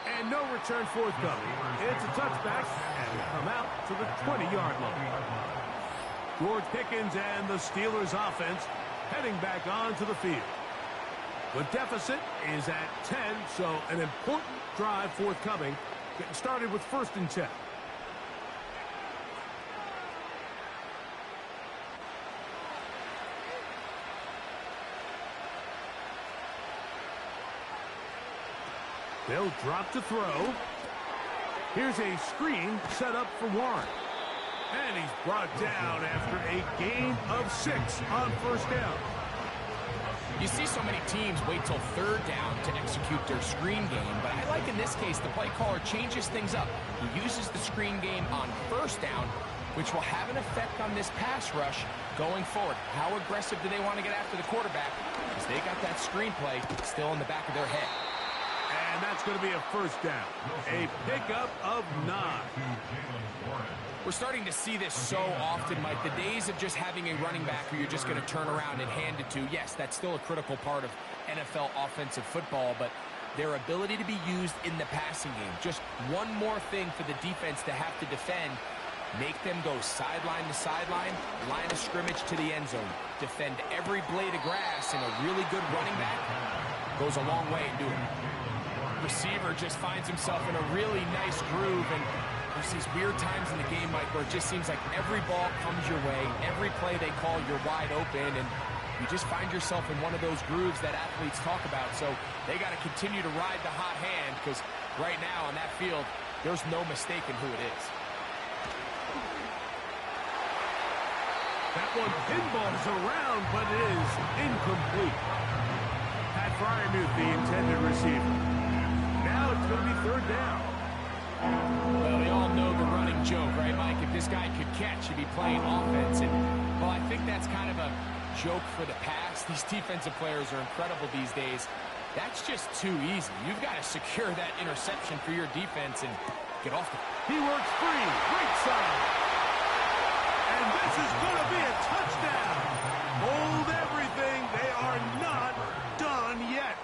And no return forthcoming. It's a touchback, and we come out to the 20-yard line. George Pickens and the Steelers offense heading back onto the field. The deficit is at 10, so an important drive forthcoming. Getting started with 1st and 10. They'll drop to throw. Here's a screen set up for Warren. And he's brought down after a gain of 6 on 1st down. You see so many teams wait till 3rd down to execute their screen game, but I like in this case the play caller changes things up. He uses the screen game on 1st down, which will have an effect on this pass rush going forward. How aggressive do they want to get after the quarterback? Because they got that screen play still in the back of their head. And that's going to be a 1st down. A pickup of 9. We're starting to see this so often, Mike. The days of just having a running back who you're just going to turn around and hand it to, yes, that's still a critical part of NFL offensive football, but their ability to be used in the passing game, just one more thing for the defense to have to defend, make them go sideline to sideline, line of scrimmage to the end zone, defend every blade of grass, and a really good running back goes a long way in doing it. Receiver just finds himself in a really nice groove, and there's these weird times in the game, Mike, where it just seems like every ball comes your way, every play they call, you're wide open, and you just find yourself in one of those grooves that athletes talk about. So they got to continue to ride the hot hand, because right now on that field, there's no mistaking who it is. That one pinballs around, but it is incomplete. Pat Fryermuth, the intended receiver. Now it's going to be 3rd down. Well, we all know the running joke, right, Mike? If this guy could catch, he'd be playing offense. And, well, I think that's kind of a joke for the past. These defensive players are incredible these days. That's just too easy. You've got to secure that interception for your defense and get off the... He works free. Right side. And this is going to be a touchdown. Hold everything. They are not done yet.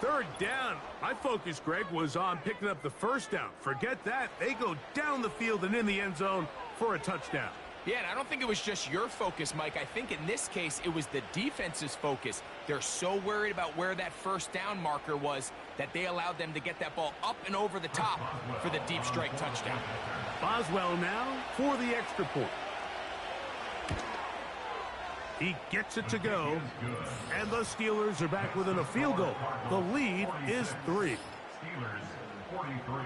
3rd down. My focus, Greg, was on picking up the 1st down. Forget that. They go down the field and in the end zone for a touchdown. Yeah, and I don't think it was just your focus, Mike. I think in this case, it was the defense's focus. They're so worried about where that 1st down marker was that they allowed them to get that ball up and over the top for the deep strike touchdown. Boswell now for the extra point. He gets it to go, and the Steelers are back within a field goal. The lead is 3. Steelers 43.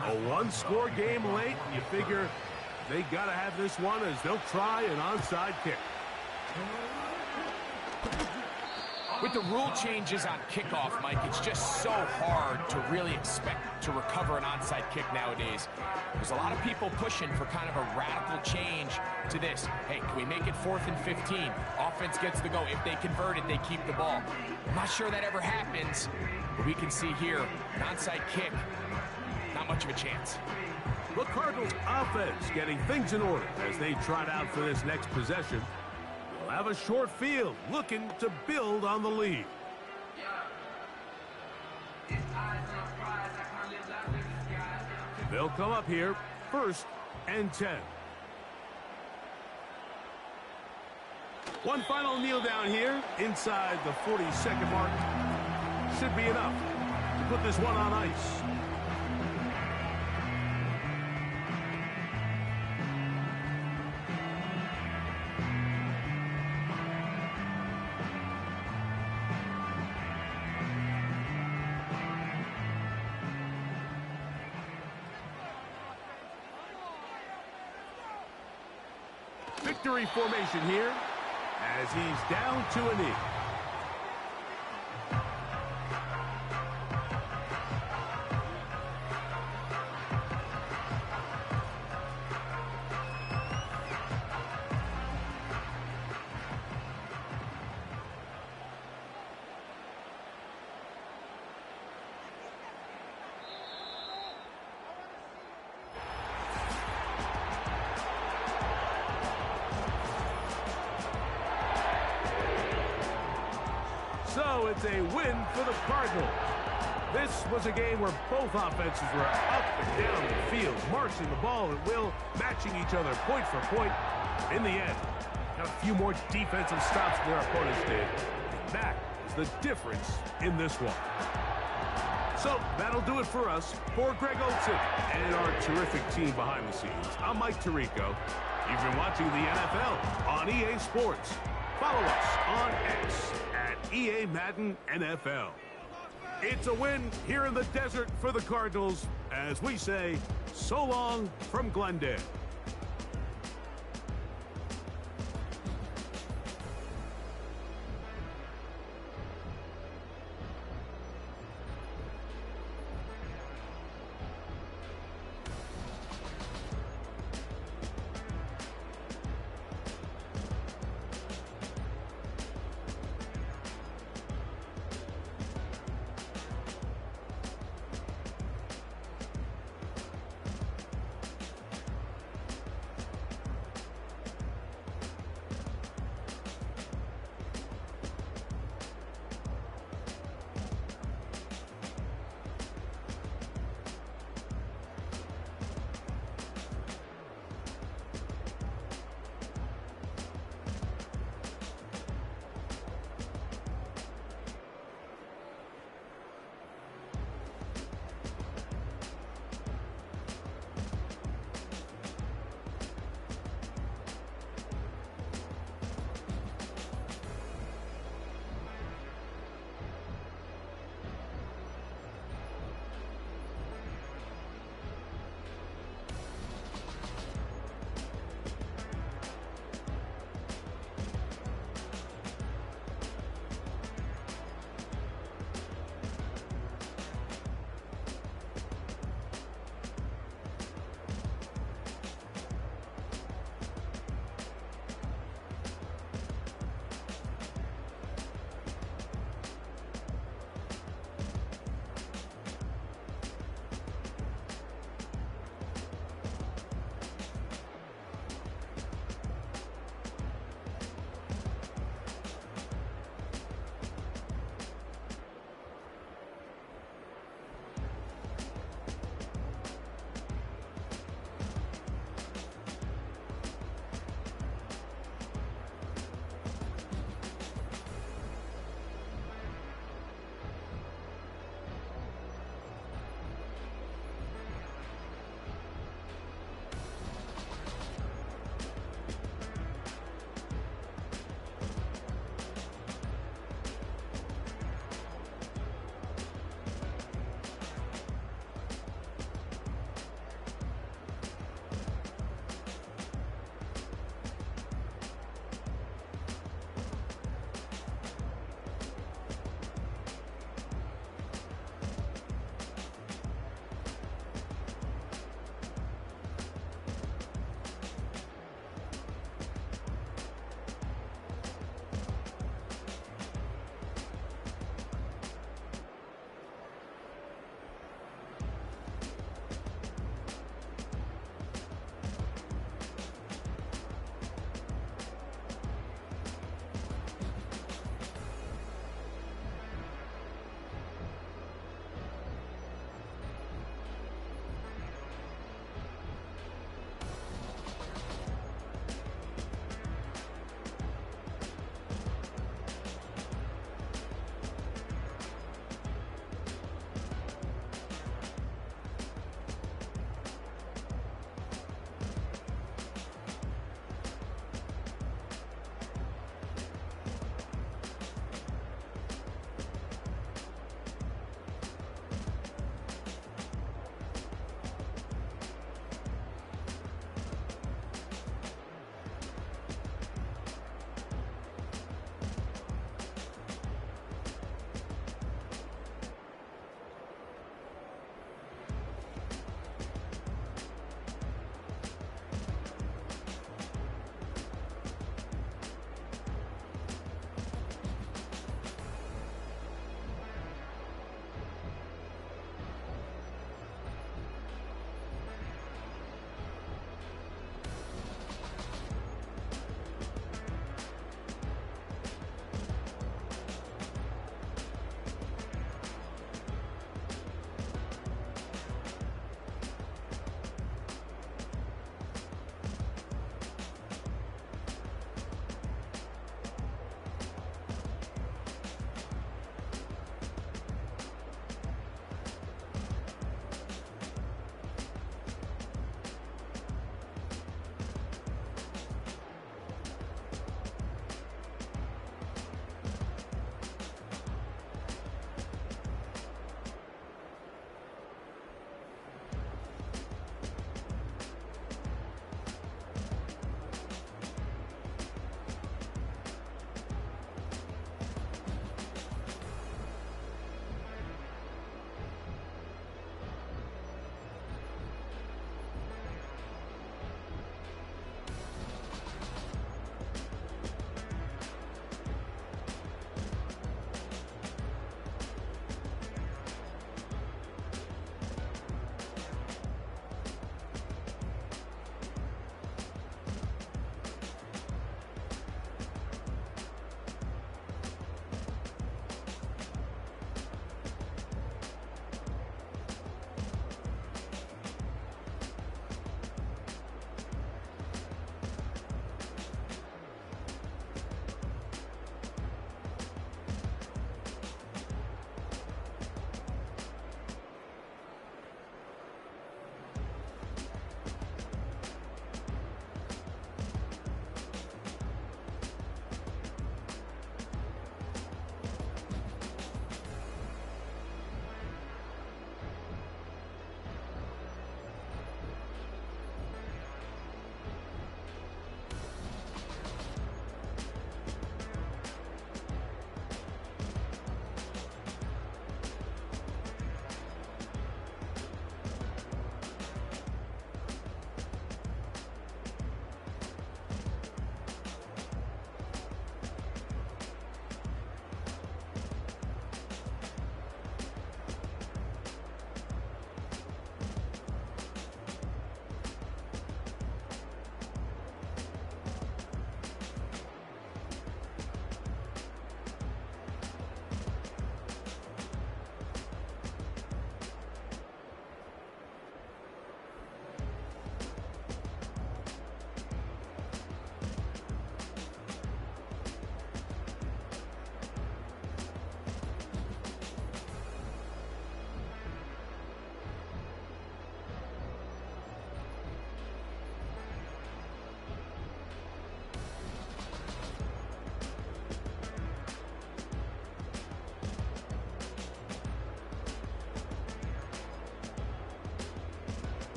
A one-score game late, and you figure they got to have this one as they'll try an onside kick. With the rule changes on kickoff, Mike, it's just so hard to really expect to recover an onside kick nowadays. There's a lot of people pushing for kind of a radical change to this. Hey, can we make it 4th and 15? Offense gets the go. If they convert it, they keep the ball. I'm not sure that ever happens, but we can see here, an onside kick, not much of a chance. The Cardinals offense getting things in order as they trot out for this next possession. They'll have a short field looking to build on the lead. They'll come up here 1st and 10. One final kneel down here inside the 40-second mark. Should be enough to put this one on ice. Victory formation here as he's down to a knee. So it's a win for the Cardinals. This was a game where both offenses were up and down the field, marching the ball at will, matching each other point for point. In the end, got a few more defensive stops than their opponents did. That is the difference in this one. So that'll do it for us. For Greg Olson and our terrific team behind the scenes, I'm Mike Tirico. You've been watching the NFL on EA Sports. Follow us on X at EA Madden NFL. It's a win here in the desert for the Cardinals as we say so long from Glendale.